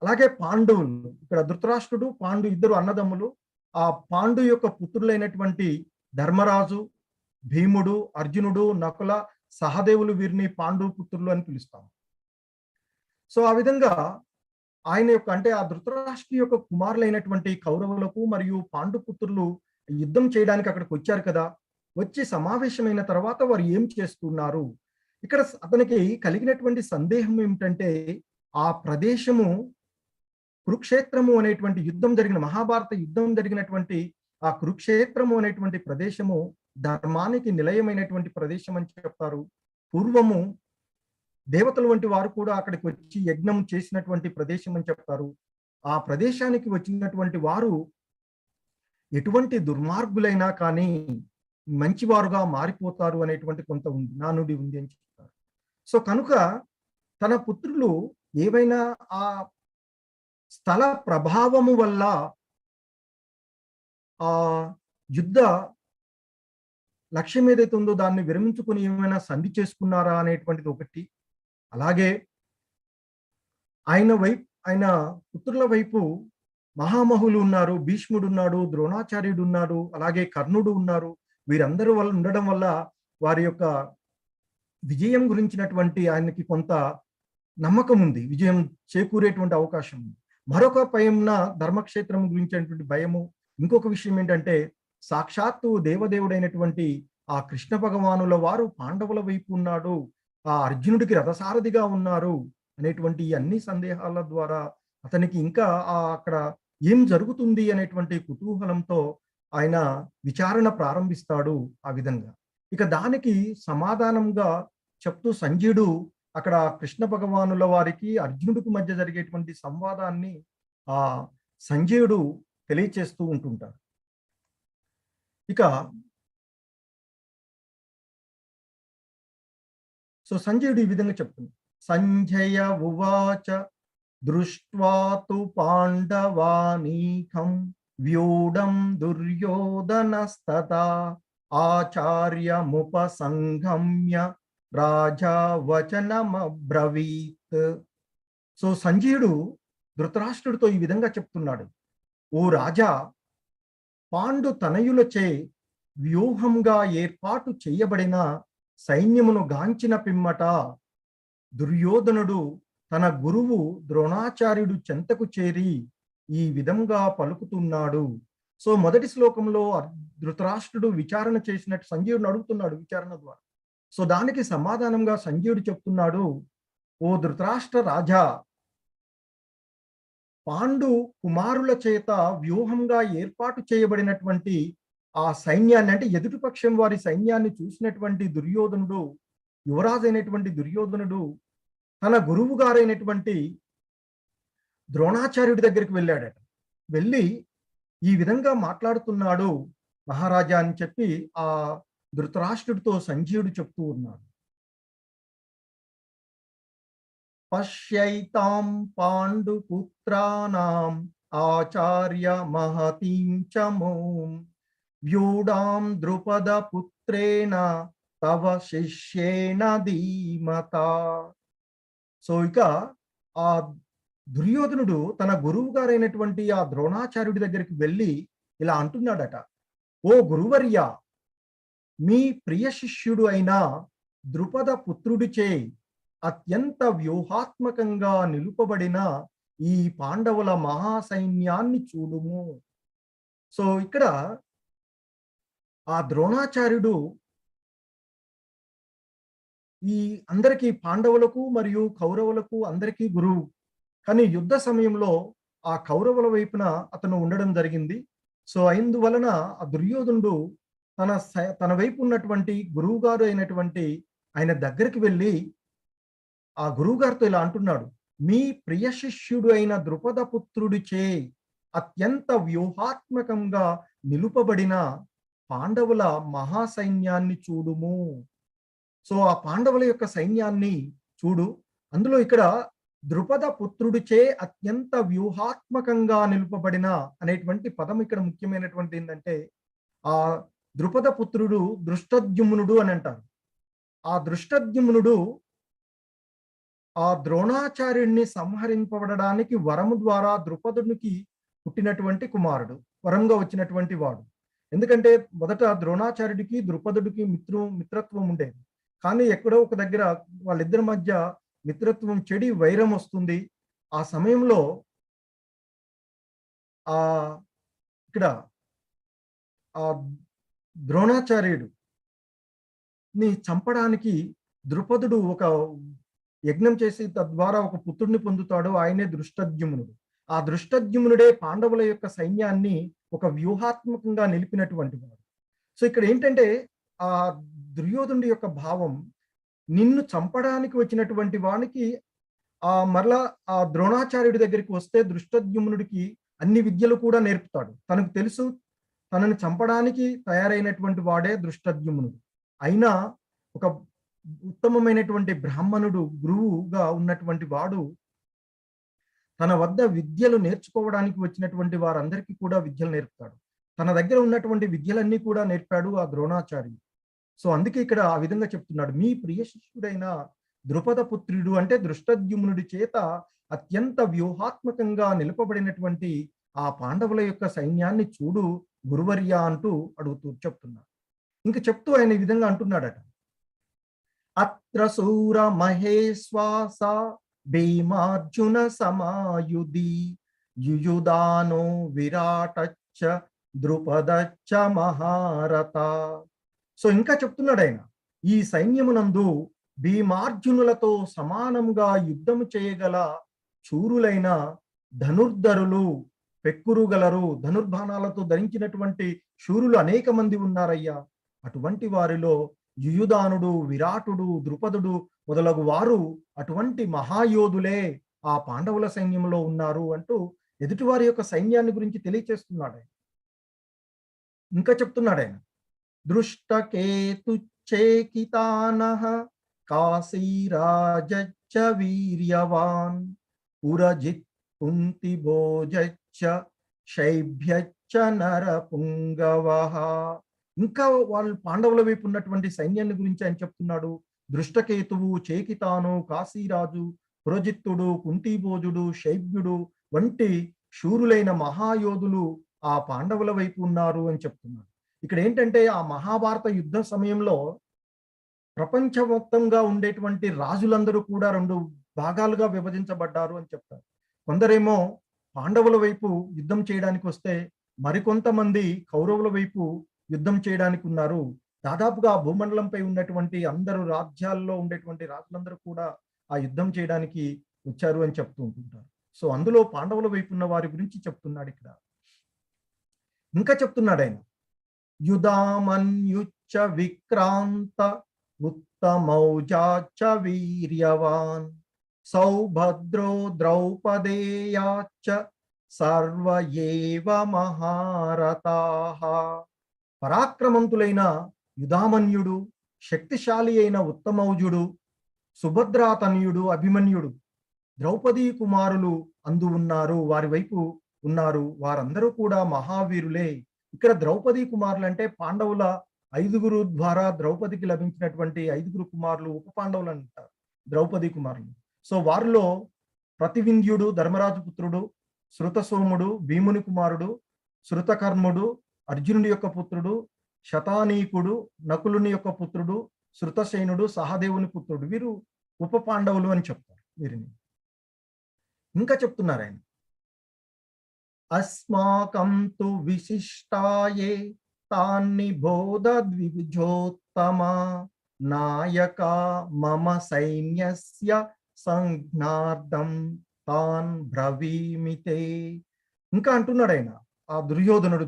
అలాగే పాండవులు, ఇక్కడ ధృతరాష్ట్రుడు పాండు ఇద్దరు అన్నదమ్ములు. ఆ పాండు యొక్క పుత్రులైనటువంటి ధర్మరాజు, భీముడు, అర్జునుడు, నకుల, సహదేవులు వీరిని పాండు పుత్రులు అని పిలుస్తాం. సో ఆ విధంగా ఆయన యొక్క అంటే ఆ ధృతరాష్ట్రుడి యొక్క కుమారులైనటువంటి కౌరవులకు మరియు పాండు పుత్రులు యుద్ధం చేయడానికి అక్కడికి వచ్చారు కదా. వచ్చి సమావేశమైన తర్వాత వారు ఏం చేస్తున్నారు? ఇక్కడ అతనికి కలిగినటువంటి సందేహం ఏమిటంటే, ఆ ప్రదేశము కురుక్షేత్రము అనేటువంటి యుద్ధం జరిగిన మహాభారత యుద్ధం జరిగినటువంటి ఆ కురుక్షేత్రము అనేటువంటి ప్రదేశము ధర్మానికి నిలయమైనటువంటి ప్రదేశం అని చెప్తారు. పూర్వము దేవతలు వంటి వారు కూడా అక్కడికి వచ్చి యజ్ఞం చేసినటువంటి ప్రదేశం అని చెప్తారు. ఆ ప్రదేశానికి వచ్చినటువంటి వారు ఎటువంటి దుర్మార్గులైనా కానీ మంచివారుగా మారిపోతారు అనేటువంటి కొంత నానుడి ఉంది అని చెప్తారు. సో కనుక తన పుత్రులు ఏవైనా ఆ స్థల ప్రభావము వల్ల ఆ యుద్ధ లక్ష్యం ఏదైతే ఉందో దాన్ని విరమించుకుని ఏమైనా సంధి చేసుకున్నారా అనేటువంటిది ఒకటి. అలాగే ఆయన పుత్రుల వైపు మహామహులు ఉన్నారు, భీష్ముడు ఉన్నాడు, ద్రోణాచార్యుడు ఉన్నారు, అలాగే కర్ణుడు ఉన్నారు. వీరందరూ వల్ల ఉండడం వల్ల వారి యొక్క విజయం గురించినటువంటి ఆయనకి కొంత నమ్మకం ఉంది, విజయం చేకూరేటువంటి అవకాశం ఉంది. మరొక పైన ధర్మక్షేత్రం గురించినటువంటి భయము. ఇంకొక విషయం ఏంటంటే, సాక్షాత్తు దేవదేవుడైనటువంటి ఆ కృష్ణ భగవానుల వారు పాండవుల వైపు ఉన్నాడు, ఆ అర్జునుడికి రథసారథిగా ఉన్నారు అనేటువంటి అన్ని సందేహాల ద్వారా అతనికి ఇంకా అక్కడ ఏం జరుగుతుంది అనేటువంటి కుతూహలంతో ఆయన విచారణ ప్రారంభిస్తాడు. ఆ విధంగా ఇక దానికి సమాధానంగా చెప్తూ సంజయుడు అక్కడ కృష్ణ భగవానుల వారికి అర్జునుడికి మధ్య జరిగేటువంటి సంవాదాన్ని ఆ సంజయుడు తెలియచేస్తూ ఉంటుంటారు. ఇక సో సంజయుడు ఈ విధంగా చెప్తుంది. సంజయ ఉవాచ దృష్ట్వా తు పాండవానీకం వ్యూఢం దుర్యోధనస్తతా ఆచార్యముపసంగమ్య రాజా వచనమబ్రవీత్. సో సంజయుడు ధృతరాష్ట్రుడితో ఈ విధంగా చెప్తున్నాడు. ఓ రాజా, పాండు తనయులచే వ్యూహంగా ఏర్పాటు చేయబడిన సైన్యమును గాంచిన పిమ్మట దుర్యోధనుడు తన గురువు ద్రోణాచార్యుడు చెంతకు చేరి ఈ విధంగా పలుకుతున్నాడు. సో మొదటి శ్లోకంలో ధృతరాష్ట్రుడు విచారణ చేసినట్టు సంజయుడిని అడుగుతున్నాడు విచారణ ద్వారా. సో దానికి సమాధానంగా సంజయుడు చెప్తున్నాడు, ఓ ధృతరాష్ట్ర రాజా, పాండు కుమారుల చేత వ్యూహంగా ఏర్పాటు చేయబడినటువంటి ఆ సైన్యాన్ని అంటే ఎదుటిపక్షం వారి సైన్యాన్ని చూసినటువంటి దుర్యోధనుడు, యువరాజు అయినటువంటి దుర్యోధనుడు తన గురువు గారైనటువంటి ద్రోణాచార్యుడి దగ్గరికి వెళ్ళాడట. వెళ్ళి ఈ విధంగా మాట్లాడుతున్నాడు మహారాజా అని చెప్పి ఆ ధృతరాష్ట్రుడితో సంజయుడు చెప్తూ ఉన్నాడు. పశ్యైతాం పాండుపుత్రానాం ఆచార్య మహతీం చమూం వ్యూఢాం ద్రుపద పుత్రేణ తవ శిష్యేణ ధీమతా. సో ఇక ఆ దుర్యోధనుడు తన గురువు గారైనటువంటి ఆ ద్రోణాచార్యుడి దగ్గరికి వెళ్ళి ఇలా అంటున్నాడట, ఓ గురువర్య, మీ ప్రియ శిష్యుడు అయిన ద్రుపద పుత్రుడిచే అత్యంత వ్యూహాత్మకంగా నిలుపబడిన ఈ పాండవుల మహాసైన్యాన్ని చూడుము. సో ఇక్కడ ఆ ద్రోణాచార్యుడు ఈ అందరికీ పాండవులకు మరియు కౌరవులకు అందరికీ గురువు. కానీ యుద్ధ సమయంలో ఆ కౌరవుల వైపున అతను ఉండడం జరిగింది. సో అందువలన ఆ దుర్యోధనుడు తన వైపు ఉన్నటువంటి గురువు గారు అయినటువంటి ఆయన దగ్గరికి వెళ్ళి ఆ గురువు గారితో ఇలా అంటున్నాడు, మీ ప్రియ శిష్యుడు అయిన ద్రుపద పుత్రుడిచే అత్యంత వ్యూహాత్మకంగా నిలుపబడిన పాండవుల మహాసైన్యాన్ని చూడుము. సో ఆ పాండవుల యొక్క సైన్యాన్ని చూడు. అందులో ఇక్కడ ద్రుపద పుత్రుడిచే అత్యంత వ్యూహాత్మకంగా నిలుపబడిన అనేటువంటి పదం ఇక్కడ ముఖ్యమైనటువంటి ఏంటంటే, ఆ ద్రుపద పుత్రుడు దృష్టద్యుమ్నుడు అని అంటారు. ఆ దృష్టద్యుమ్నుడు ఆ ద్రోణాచార్యుడిని సంహరింపబడడానికి వరము ద్వారా ద్రుపదునికి పుట్టినటువంటి కుమారుడు, వరంగా వచ్చినటువంటి వాడు. ఎందుకంటే మొదట ద్రోణాచార్యుడికి ద్రుపదుడికి మిత్రత్వం ఉండేది. కానీ ఎక్కడో ఒక దగ్గర వాళ్ళిద్దరి మధ్య మిత్రత్వం చెడి వైరం వస్తుంది. ఆ సమయంలో ఆ ఇక్కడ ఆ ద్రోణాచార్యుడు ని చంపడానికి ద్రుపదుడు ఒక యజ్ఞం చేసి తద్వారా ఒక పుత్రుడిని పొందుతాడు. ఆయనే దృష్టద్యుమ్నుడు. ఆ దృష్టద్యుమ్నుడే పాండవుల యొక్క సైన్యాన్ని ఒక వ్యూహాత్మకంగా నిలిపినటువంటి వాడు. సో ఇక్కడ ఏంటంటే ఆ దుర్యోధనుడి యొక్క భావం, నిన్ను చంపడానికి వచ్చినటువంటి వానికి మరలా ఆ ద్రోణాచార్యుడి దగ్గరికి వస్తే దృష్టద్యుమ్నుడికి అన్ని విద్యలు కూడా నేర్పుతాడు. తనకు తెలుసు తనని చంపడానికి తయారైనటువంటి వాడే దృష్టద్యుమ్నుడు. అయినా ఒక ఉత్తమమైనటువంటి బ్రాహ్మణుడు, గురువుగా ఉన్నటువంటి వాడు తన వద్ద విద్యలు నేర్చుకోవడానికి వచ్చినటువంటి వారందరికీ కూడా విద్యలు నేర్పుతాడు. తన దగ్గర ఉన్నటువంటి విద్యలన్నీ కూడా నేర్పాడు ఆ ద్రోణాచార్యుడు. సో అందుకే ఇక్కడ ఆ విధంగా చెప్తున్నాడు, మీ ప్రియ శిష్యుడైన ద్రుపద పుత్రుడు అంటే దృష్టద్యుమ్నుడి చేత అత్యంత వ్యూహాత్మకంగా నిలపబడినటువంటి ఆ పాండవుల యొక్క సైన్యాన్ని చూడు గురువర్య అంటూ చెప్తున్నాడు. ఇంక చెప్తూ ఆయన ఈ విధంగా అంటున్నాడట, అత్ర శూర మహేశ్వాస భీమార్జున సమాయుధి యుయుధానో విరాటచ్చ ద్రుపదచ్చ మహారథ. సో ఇంకా చెప్తున్నాడు ఆయన, ఈ సైన్యమునందు భీమార్జునులతో సమానంగా యుద్ధము చేయగల చూరులైన ధనుర్ధరులు, పెక్కురుగలరు, ధనుర్బాణాలతో ధరించినటువంటి శూరులు అనేక మంది ఉన్నారయ్యా. అటువంటి వారిలో యుయుధానుడు, విరాటుడు, ద్రుపదుడు మొదలగు వారు అటువంటి మహాయోధులే ఆ పాండవుల సైన్యంలో ఉన్నారు అంటూ ఎదుటివారి యొక్క సైన్యాన్ని గురించి తెలియచేస్తున్నాడు ఆయన. ఇంకా చెప్తున్నాడు ఆయన, దృష్టకేతుచ్చేకితానః కాశీరాజచ్చ వీర్యవాన్ పురజిత్ కుంతిభోజచ్చ శైభ్యచ్చ నరపుంగవః. ఇంకా వాళ్ళు పాండవుల వైపు ఉన్నటువంటి సైన్యాన్ని గురించి ఆయన చెప్తున్నాడు. దృష్టకేతువు, చేకితాను, కాశీరాజు, పురజిత్తుడు, కుంతిభోజుడు, శైభ్యుడు వంటి శూరులైన మహాయోధులు ఆ పాండవుల వైపు ఉన్నారు అని చెప్తున్నారు. ఇక్కడ ఏంటంటే ఆ మహాభారత యుద్ధ సమయంలో ప్రపంచవ్యాప్తంగా ఉండేటువంటి రాజులందరూ కూడా రెండు భాగాలుగా విభజించబడ్డారు అని చెప్తారు. కొందరేమో పాండవుల వైపు యుద్ధం చేయడానికి వస్తే, మరికొంతమంది కౌరవుల వైపు యుద్ధం చేయడానికి ఉన్నారు. దాదాపుగా భూమండలంపై ఉన్నటువంటి అందరూ రాజ్యాల్లో ఉండేటువంటి రాజులందరూ కూడా ఆ యుద్ధం చేయడానికి వచ్చారు అని చెప్తూ ఉంటుంటారు. సో అందులో పాండవుల వైపు ఉన్న వారి గురించి చెప్తున్నాడు ఇక్కడ. ఇంకా చెప్తున్నాడు ఆయన, యుధామన్యుచ్చ విక్రాంత ఉత్తమౌజాచ్చ వీర్యవాన్ సౌభద్రో ద్రౌపదేయాచ్చ సర్వ ఏవ మహారథాః. పరాక్రమంతులైన యుధామన్యుడు, శక్తిశాలి అయిన ఉత్తమౌజుడు, సుభద్రాతనయుడు, అభిమన్యుడు, ద్రౌపదీ కుమారులు అందు ఉన్నారు, వారి వైపు ఉన్నారు. వారందరూ కూడా మహావీరులే. ఇక్కడ ద్రౌపదీ కుమారులు అంటే పాండవుల 5 ద్వారా ద్రౌపదికి లభించినటువంటి 5 కుమారులు ఉప పాండవులు అంటారు ద్రౌపదీ కుమారులు. సో వారిలో ప్రతివింధ్యుడు, ధర్మరాజు పుత్రుడు, శృతసోముడు, భీముని కుమారుడు, శృతకర్ముడు, అర్జునుడి యొక్క పుత్రుడు, శతానీకుడు, నకులుని యొక్క పుత్రుడు, శృతసేనుడు, సహదేవుని పుత్రుడు, వీరు ఉప పాండవులు అని చెప్తారు వీరిని. ఇంకా చెప్తున్నారు ఆయన, అస్మాకం తు విశిష్టాయే తాన్ని బోధ ద్విజోత్తమ నాయక మమ సైన్యస్య సంజ్ఞార్థం తాన్ బ్రవీమితే. ఇంకా అంటున్నాడు ఆయన, ఆ దుర్యోధనుడు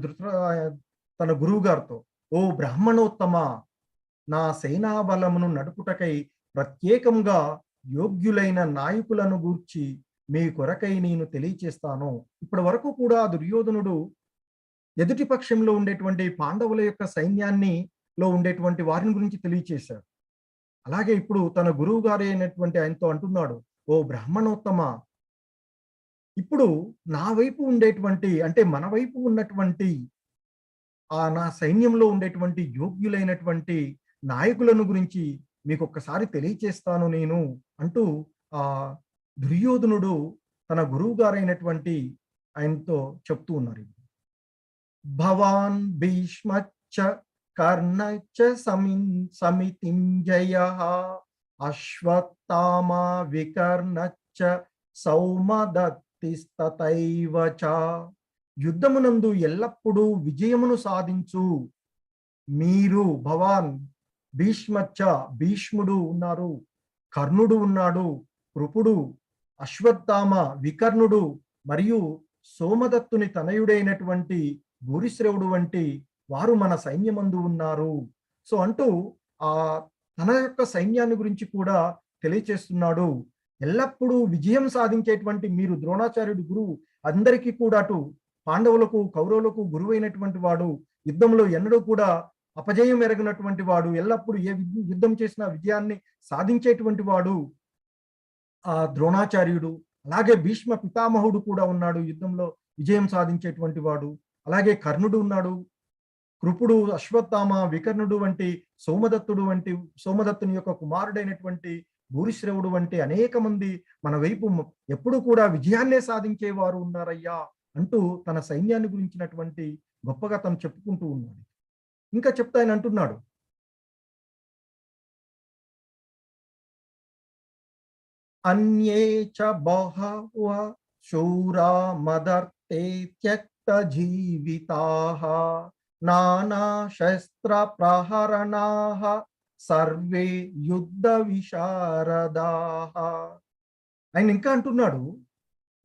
తన గురువు గారితో, ఓ బ్రాహ్మణోత్తమ, నా సేనాబలమును నడుపుటకై ప్రత్యేకంగా యోగ్యులైన నాయకులను గూర్చి మీ కొరకై నేను తెలియచేస్తాను. ఇప్పటి వరకు కూడా దుర్యోధనుడు ఎదుటి పక్షంలో ఉండేటువంటి పాండవుల యొక్క సైన్యాన్ని లో ఉండేటువంటి వారిని గురించి తెలియచేశారు. అలాగే ఇప్పుడు తన గురువు గారు అయినటువంటి ఆయనతో అంటున్నాడు, ఓ బ్రాహ్మణోత్తమ, ఇప్పుడు నా వైపు ఉండేటువంటి అంటే మన వైపు ఉన్నటువంటి నా సైన్యంలో ఉండేటువంటి యోగ్యులైనటువంటి నాయకులను గురించి మీకు ఒక్కసారి తెలియచేస్తాను నేను అంటూ ఆ దుర్యోధనుడు తన గురువు గారైనటువంటి ఆయనతో చెప్తూ ఉన్నారు. భవాన్ భీష్మచ్చ కర్ణచ్చ సమితింజయః అశ్వత్థామ వికర్ణచ్చ సౌమదత్తిస్తతైవ చ. యుద్ధమునందు ఎల్లప్పుడూ విజయమును సాధించు మీరు భవాన్ భీష్మచ్చ, భీష్ముడు ఉన్నారు, కర్ణుడు ఉన్నాడు, కృపుడు, అశ్వత్థామ, వికర్ణుడు మరియు సోమదత్తుని తనయుడైనటువంటి భూరిశ్రవుడు వంటి వారు మన సైన్యమందు ఉన్నారు. సో అంటూ ఆ తన యొక్క సైన్యాన్ని గురించి కూడా తెలియచేస్తున్నాడు. ఎల్లప్పుడూ విజయం సాధించేటువంటి మీరు ద్రోణాచార్యుడు గురువు, అందరికీ కూడా అటు పాండవులకు కౌరవులకు గురువైనటువంటి వాడు, యుద్ధంలో ఎన్నడూ కూడా అపజయం ఎరగినటువంటి వాడు, ఎల్లప్పుడూ ఏ యుద్ధం చేసినా విజయాన్ని సాధించేటువంటి వాడు ఆ ద్రోణాచార్యుడు. అలాగే భీష్మ పితామహుడు కూడా ఉన్నాడు, యుద్ధంలో విజయం సాధించేటువంటి వాడు. అలాగే కర్ణుడు ఉన్నాడు, కృపుడు, అశ్వత్థామ, వికర్ణుడు వంటి సోమదత్తుని యొక్క కుమారుడైనటువంటి భూరిశ్రవుడు వంటి అనేక మంది మన వైపు ఎప్పుడు కూడా విజయాన్నే సాధించేవారు ఉన్నారయ్యా అంటూ తన సైన్యాన్ని గురించినటువంటి గొప్పగా తను చెప్పుకుంటూ ఉన్నాడు. ఇంకా చెప్తా ఆయన అంటున్నాడు, అన్యే చ బహవ శూరా మదర్తే త్యక్త జీవితాః నానా శస్త్ర ప్రహరణాః సర్వే యుద్ధ విశారదాః. ఆయన ఇంకా అంటున్నాడు,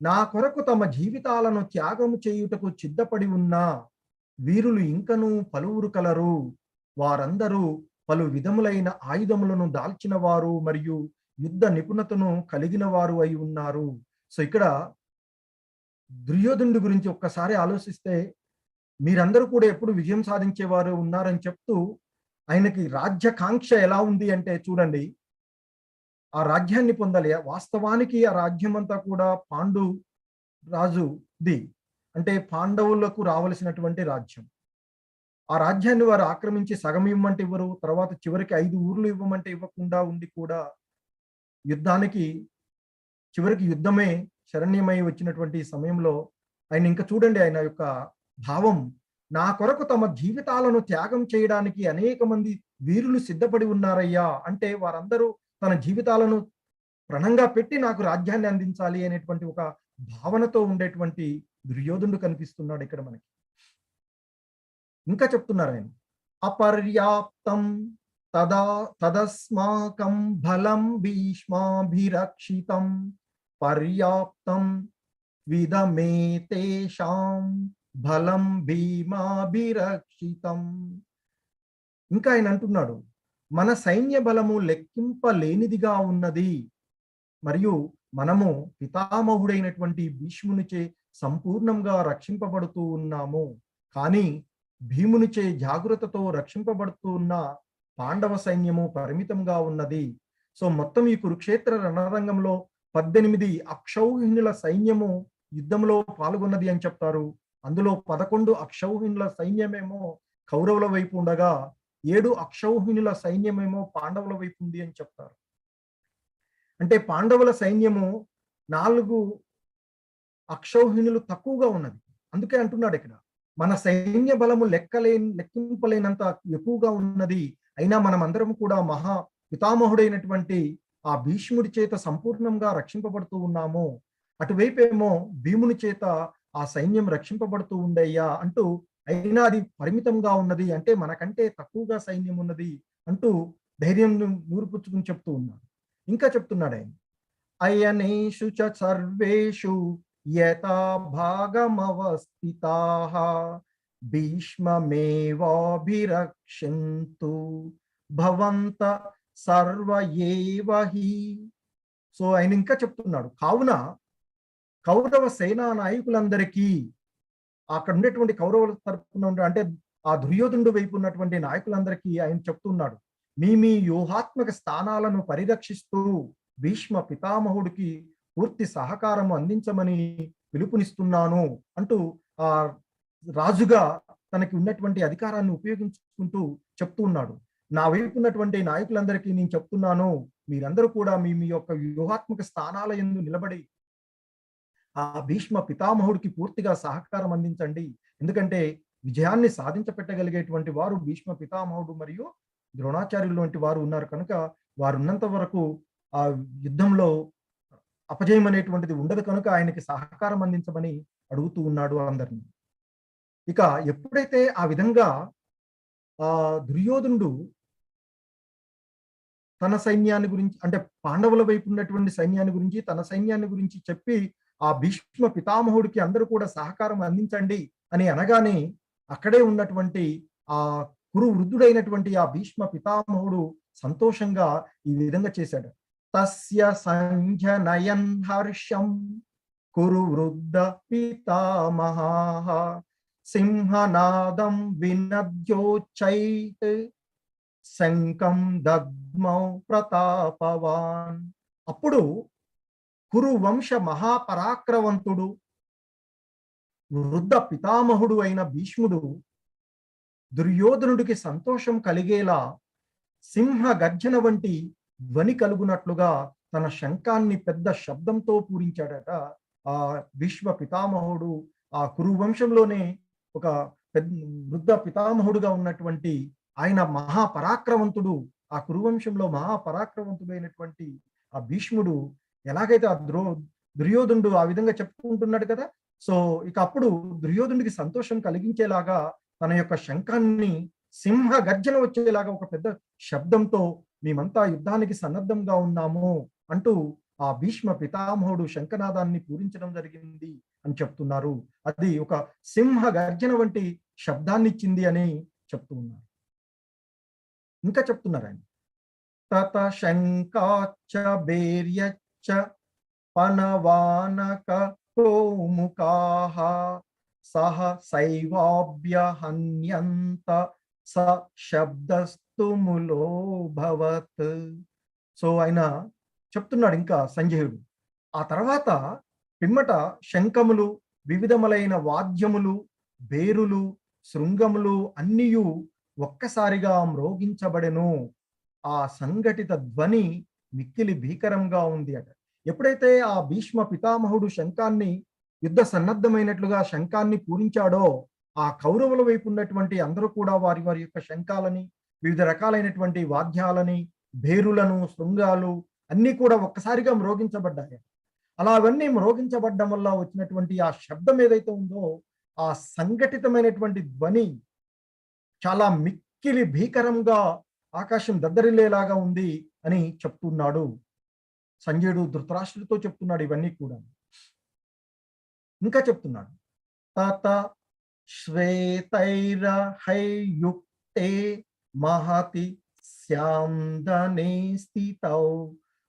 నా కొరకు తమ జీవితాలను త్యాగము చేయుటకు సిద్ధపడి ఉన్న వీరులు ఇంకనూ పలువురు కలరు. వారందరూ పలు విధములైన ఆయుధములను దాల్చిన వారు మరియు యుద్ధ నిపుణతను కలిగిన వారు అయి ఉన్నారు. సో ఇక్కడ దుర్యోధనుడి గురించి ఒక్కసారి ఆలోచిస్తే మీరందరూ కూడా ఎప్పుడు విజయం సాధించేవారు ఉన్నారని చెప్తూ ఆయనకి రాజ్యకాంక్ష ఎలా ఉంది అంటే చూడండి, ఆ రాజ్యాన్ని పొందాలి. వాస్తవానికి ఆ రాజ్యం అంతా కూడా పాండు రాజుది, అంటే పాండవులకు రావలసినటువంటి రాజ్యం. ఆ రాజ్యాన్ని వారు ఆక్రమించి సగం ఇవ్వమంటే ఇవ్వరు, తర్వాత చివరికి 5 ఊర్లు ఇవ్వమంటే ఇవ్వకుండా ఉండి కూడా చివరికి యుద్ధమే శరణ్యమై వచ్చినటువంటి సమయంలో ఆయన ఇంకా చూడండి ఆయన యొక్క భావం, నా కొరకు తమ జీవితాలను త్యాగం చేయడానికి అనేక మంది వీరులు సిద్ధపడి ఉన్నారయ్యా. అంటే వారందరూ తన జీవితాలను ప్రణంగా పెట్టి నాకు రాజ్యాన్ని అందించాలి అనేటువంటి ఒక భావనతో ఉండేటువంటి దుర్యోధనుడు కనిపిస్తున్నాడు ఇక్కడ మనకి. ఇంకా చెప్తున్నారు ఆయన, అపర్యాప్తం తదస్మాకం బలం భీష్మాభిరక్షితం పర్యాప్తం విదమేతేషాం బలం భీమాభిరక్షితం. ఇంకా ఆయన అంటున్నాడు, మన సైన్య బలము లెక్కింపలేనిదిగా ఉన్నది మరియు మనము పితామహుడైనటువంటి భీష్మునిచే సంపూర్ణంగా రక్షింపబడుతూ ఉన్నాము. కానీ భీమునిచే జాగ్రత్తతో రక్షింపబడుతూ ఉన్న పాండవ సైన్యము పరిమితంగా ఉన్నది. సో మొత్తం ఈ కురుక్షేత్ర రణరంగంలో 18 అక్షౌహిణుల సైన్యము యుద్ధంలో పాల్గొన్నది అని చెప్తారు. అందులో 11 అక్షౌహిణుల సైన్యమేమో కౌరవుల వైపు ఉండగా 7 అక్షౌహిణుల సైన్యమేమో పాండవుల వైపు ఉంది అని చెప్తారు. అంటే పాండవుల సైన్యము 4 అక్షౌహిణులు తక్కువగా ఉన్నది. అందుకే అంటున్నాడు ఇక్కడ, మన సైన్య బలము లెక్కింపలేనంత ఎక్కువగా ఉన్నది. అయినా మనం అందరం కూడా మహా పితామహుడైనటువంటి ఆ భీష్ముడి చేత సంపూర్ణంగా రక్షింపబడుతూ ఉన్నాము. అటువైపేమో భీముని చేత ఆ సైన్యం రక్షింపబడుతూ ఉండయ్యా అంటూ, అయినా అది పరిమితంగా ఉన్నది, అంటే మనకంటే తక్కువగా సైన్యం ఉన్నది అంటూ ధైర్యం నూరుపుచ్చుకుని చెప్తూ ఉన్నాడు. ఇంకా చెప్తున్నాడు ఆయన, అయనేషు చ సర్వేషు యథా భాగమవస్థితాః భీష్మమేవాభిరక్షन्तు భవంత సర్వ ఏవ హి. సో ఆయన ఇంకా చెప్తున్నాడు, కావున కౌరవ సేనా నాయకులందరికీ అక్కడ ఉండేటువంటి కౌరవుల తరపున అంటే ఆ దుర్యోధనుడు వైపు ఉన్నటువంటి నాయకులందరికీ ఆయన చెప్తున్నాడు, మీ మీ వ్యూహాత్మక స్థానాలను పరిరక్షిస్తూ భీష్మ పితామహుడికి పూర్తి సహకారం అందించమని పిలుపునిస్తున్నాను అంటూ ఆ రాజుగా తనకి ఉన్నటువంటి అధికారాన్ని ఉపయోగించుకుంటూ చెప్తూ ఉన్నాడు. నా వైపు ఉన్నటువంటి నాయకులందరికీ నేను చెప్తున్నాను, మీరందరూ కూడా మీ మీ యొక్క వ్యూహాత్మక స్థానాల యందు నిలబడి ఆ భీష్మ పితామహుడికి పూర్తిగా సహకారం అందించండి. ఎందుకంటే విజయాన్ని సాధించపెట్టగలిగేటువంటి వారు భీష్మ పితామహుడు మరియు ద్రోణాచార్యులు వంటి వారు ఉన్నారు కనుక వారు ఉన్నంత వరకు ఆ యుద్ధంలో అపజయం అనేటువంటిది ఉండదు కనుక ఆయనకి సహకారం అందించమని అడుగుతూ ఉన్నాడు అందరినీ. ఇక ఎప్పుడైతే ఆ విధంగా ఆ దుర్యోధనుడు తన సైన్యాన్ని గురించి అంటే పాండవుల వైపు ఉన్నటువంటి సైన్యాన్ని గురించి తన సైన్యాన్ని గురించి చెప్పి ఆ భీష్మ పితామహుడికి అందరూ కూడా సహకారం అందించండి అని అనగానే అక్కడే ఉన్నటువంటి ఆ కురు వృద్ధుడైనటువంటి ఆ భీష్మ పితామహుడు సంతోషంగా ఈ విధంగా చేశాడు. తస్య సంజనయన్ హర్షం కురు వృద్ధ పితామహః సింహనాదం వినద్యోచ్చైత్ శంఖం దగ్మౌ ప్రతాపవాన్. అప్పుడు కురు వంశ మహాపరాక్రవంతుడు వృద్ధ పితామహుడు అయిన భీష్ముడు దుర్యోధనుడికి సంతోషం కలిగేలా సింహ గర్జన వంటి ధ్వని కలుగునట్లుగా తన శంఖాన్ని పెద్ద శబ్దంతో పూరించాడట. ఆ భీష్మ పితామహుడు ఆ కురు వంశంలోనే ఒక పెద్ద వృద్ధ పితామహుడుగా ఉన్నటువంటి ఆయన మహాపరాక్రవంతుడు, ఆ కురువంశంలో మహాపరాక్రవంతుడైనటువంటి ఆ భీష్ముడు ఎలాగైతే ఆ దుర్యోధనుడు ఆ విధంగా చెప్పుకుంటున్నాడు కదా, సో ఇక అప్పుడు దుర్యోధనుడికి సంతోషం కలిగించేలాగా తన యొక్క శంఖాన్ని సింహ గర్జన వచ్చేలాగా ఒక పెద్ద శబ్దంతో మేమంతా యుద్ధానికి సన్నద్ధంగా ఉన్నాము అంటూ ఆ భీష్మ పితామహుడు శంఖనాదాన్ని పూరించడం జరిగింది అని చెప్తున్నారు. అది ఒక సింహ గర్జన వంటి శబ్దాన్ని ఇచ్చింది అని చెప్తూ ఉన్నారు. ఇంకా చెప్తున్నారు ఆయన, తత శంకాచ్చ బేర్యచ్చ పనవానక కోముకాః సహ సైవాభ్యహన్యంత స శబ్దస్తుములో భవత్. సో ఆయన చెప్తున్నాడు ఇంకా సంజయుడు, ఆ తర్వాత పిమ్మట శంఖములు వివిధములైన వాద్యములు బేరులు శృంగములు అన్నియు ఒక్కసారిగా మ్రోగించబడెను. ఆ సంఘటిత ధ్వని మిక్కిలి భీకరంగా ఉంది అట. ఎప్పుడైతే ఆ భీష్మ పితామహుడు శంఖాన్ని యుద్ధ సన్నద్ధమైనట్లుగా శంఖాన్ని పూరించాడో ఆ కౌరవుల వైపు ఉన్నటువంటి అందరూ కూడా వారి వారి యొక్క శంఖాలని వివిధ రకాలైనటువంటి వాద్యాలని భేరులను శృంగాలు అన్నీ కూడా ఒక్కసారిగా మ్రోగించబడ్డాయి. అలా అవన్నీ మ్రోగించబడ్డం వల్ల వచ్చినటువంటి ఆ శబ్దం ఏదైతే ఉందో ఆ సంఘటితమైనటువంటి ధ్వని చాలా మిక్కిలి భీకరంగా ఆకాశం దద్దరిల్లేలాగా ఉంది అని చెప్తున్నాడు సంజయుడు. ధృతరాష్ట్రుడితో చెప్తున్నాడు ఇవన్నీ కూడా. ఇంకా చెప్తున్నాడు, తాత శ్వేతైరహైయుక్తే మహతి స్యాందనే స్థితౌ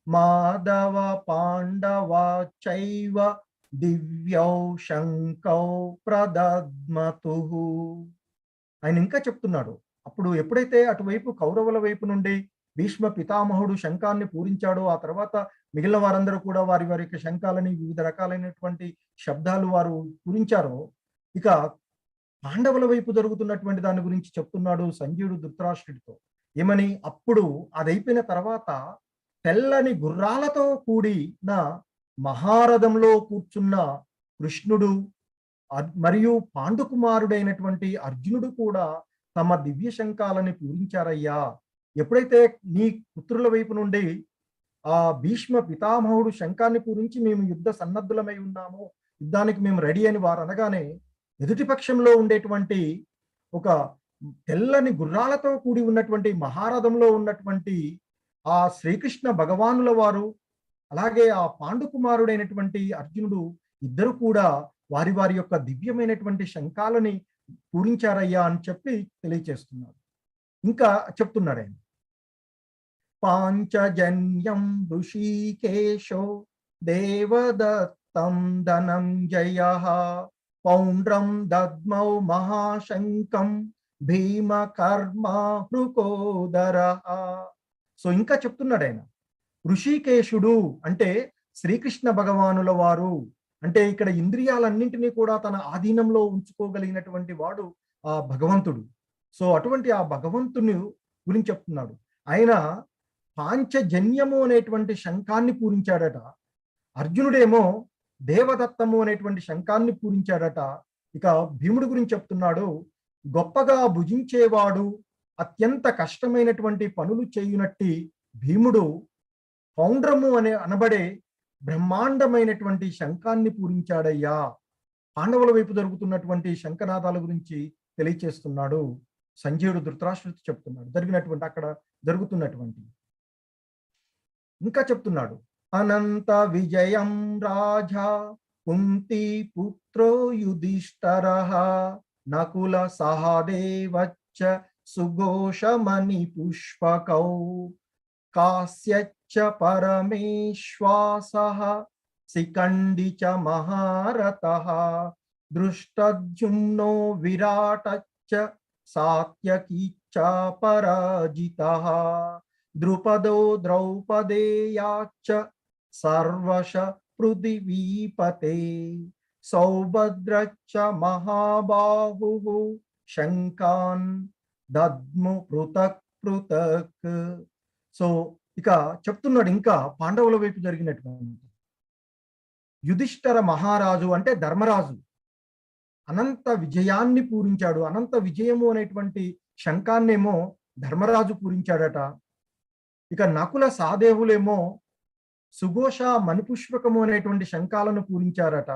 మాధవ పాండవ చైవ దివ్యౌ శంకౌ ప్రదద్మతుః. ఆయన ఇంకా చెప్తున్నాడు, అప్పుడు ఎప్పుడైతే అటువైపు కౌరవుల వైపు నుండి భీష్మ పితామహుడు శంఖాన్ని పూరించాడో ఆ తర్వాత మిగిలిన వారందరూ కూడా వారి వారి యొక్క శంఖాలని వివిధ రకాలైనటువంటి శబ్దాలు వారు పూరించారో ఇక పాండవుల వైపు జరుగుతున్నటువంటి దాని గురించి చెప్తున్నాడు సంజయుడు ధృతరాష్ట్రుడితో. ఏమని, అప్పుడు అదైపోయిన తర్వాత తెల్లని గుర్రాలతో కూడిన మహారథంలో కూర్చున్న కృష్ణుడు మరియు పాండుకుమారుడైనటువంటి అర్జునుడు కూడా తమ దివ్య శంఖాలని పూరించారయ్యా. ఎప్పుడైతే నీ పుత్రుల వైపు నుండి ఆ భీష్మ పితామహుడు శంఖాన్ని పూరించి మేము యుద్ధ సన్నద్ధులమై ఉన్నాము, యుద్ధానికి మేము రెడీ అని వారు అనగానే ఎదుటి పక్షంలో ఉండేటువంటి ఒక తెల్లని గుర్రాలతో కూడి ఉన్నటువంటి మహారథంలో ఉన్నటువంటి ఆ శ్రీకృష్ణ భగవానుల వారు అలాగే ఆ పాండుకుమారుడైనటువంటి అర్జునుడు ఇద్దరు కూడా వారి వారి యొక్క దివ్యమైనటువంటి శంఖాలని పూరించారయ్యా అని చెప్పి తెలియచేస్తున్నారు. ఇంకా చెప్తున్నాడు ఆయన, పాంచజన్యం ఋషికేశో దేవదత్తం ధనంజయః పౌండ్రం దద్మౌ మహాశంకం భీమ కర్మ హృకోదర. సో ఇంకా చెప్తున్నాడు ఆయన, ఋషికేశుడు అంటే శ్రీకృష్ణ భగవానుల వారు, అంటే ఇక్కడ ఇంద్రియాలన్నింటినీ కూడా తన ఆధీనంలో ఉంచుకోగలిగినటువంటి వాడు ఆ భగవంతుడు. సో అటువంటి ఆ భగవంతుని గురించి చెప్తున్నాడు. ఆయన పాంచజన్యము అనేటువంటి శంఖాన్ని పూరించాడట. అర్జునుడేమో దేవదత్తము అనేటువంటి శంఖాన్ని పూరించాడట. ఇక భీముడు గురించి చెప్తున్నాడు, గొప్పగా భుజించేవాడు, అత్యంత కష్టమైనటువంటి పనులు చేయునట్టి భీముడు పౌండ్రము అనబడే బ్రహ్మాండమైనటువంటి శంఖాన్ని పూరించాడయ్యా. పాండవుల వైపు జరుగుతున్నటువంటి శంఖనాదాల గురించి తెలియచేస్తున్నాడు సంజయుడు ధృతరాష్ట్రుడితో చెప్తున్నాడు, జరిగినటువంటి అక్కడ జరుగుతున్నటువంటి. ఇంకా చెప్తున్నాడు, అనంత విజయం రాజా కుంతి పుత్రో యుధిష్ఠరః నకుల సహదేవచ్చ సుఘోషమణి పుష్పకౌ కాస్యచ్చ పరమేశ్వాసః శిఖండి చ మహారథః దృష్టద్యుమ్నో విరాటచ్చ సాత్యకీచ్చ పరాజితః ద్రుపదో ద్రౌపదేయాచ్చ సర్వశ పృథివీపతే సౌభద్రచ్చ మహాబాహుః శంఖాన్ దద్ము పృథక్ పృథక్. సో ఇక చెప్తున్నాడు ఇంకా పాండవుల వైపు జరిగినటువంటి. యుధిష్ఠర మహారాజు అంటే ధర్మరాజు అనంత విజయాన్ని పూరించాడు. అనంత విజయము అనేటువంటి శంఖాన్నేమో ధర్మరాజు పూరించాడట. ఇక నకుల సహదేవులేమో సుఘోష మణిపుష్పకము అనేటువంటి శంఖాలను పూరించారట.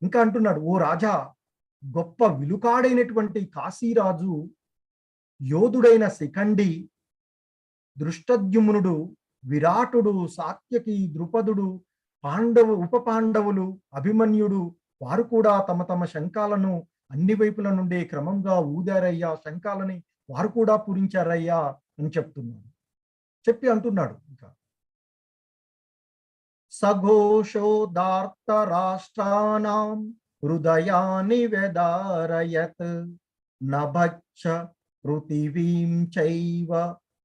ఇంకా అంటున్నాడు, ఓ రాజా, గొప్ప విలుకాడైనటువంటి కాశీరాజు యోధుడైన శిఖండి, దృష్టద్యుమ్నుడు, విరాటుడు, సాత్యకి, ద్రుపదుడు, ఉప పాండవులు, అభిమన్యుడు వారు కూడా తమ తమ శంఖాలను అన్ని వైపుల నుండి క్రమంగా ఊదారయ్యా, శంఖాలని వారు కూడా పూరించారయ్యా అని చెప్తున్నాడు. చెప్పి అంటున్నాడు ఇంకా, సఘోషోదార్త రాష్ట్రానాం హృదయాని వెదారయత్ నభచ్చ పృథివీం చైవ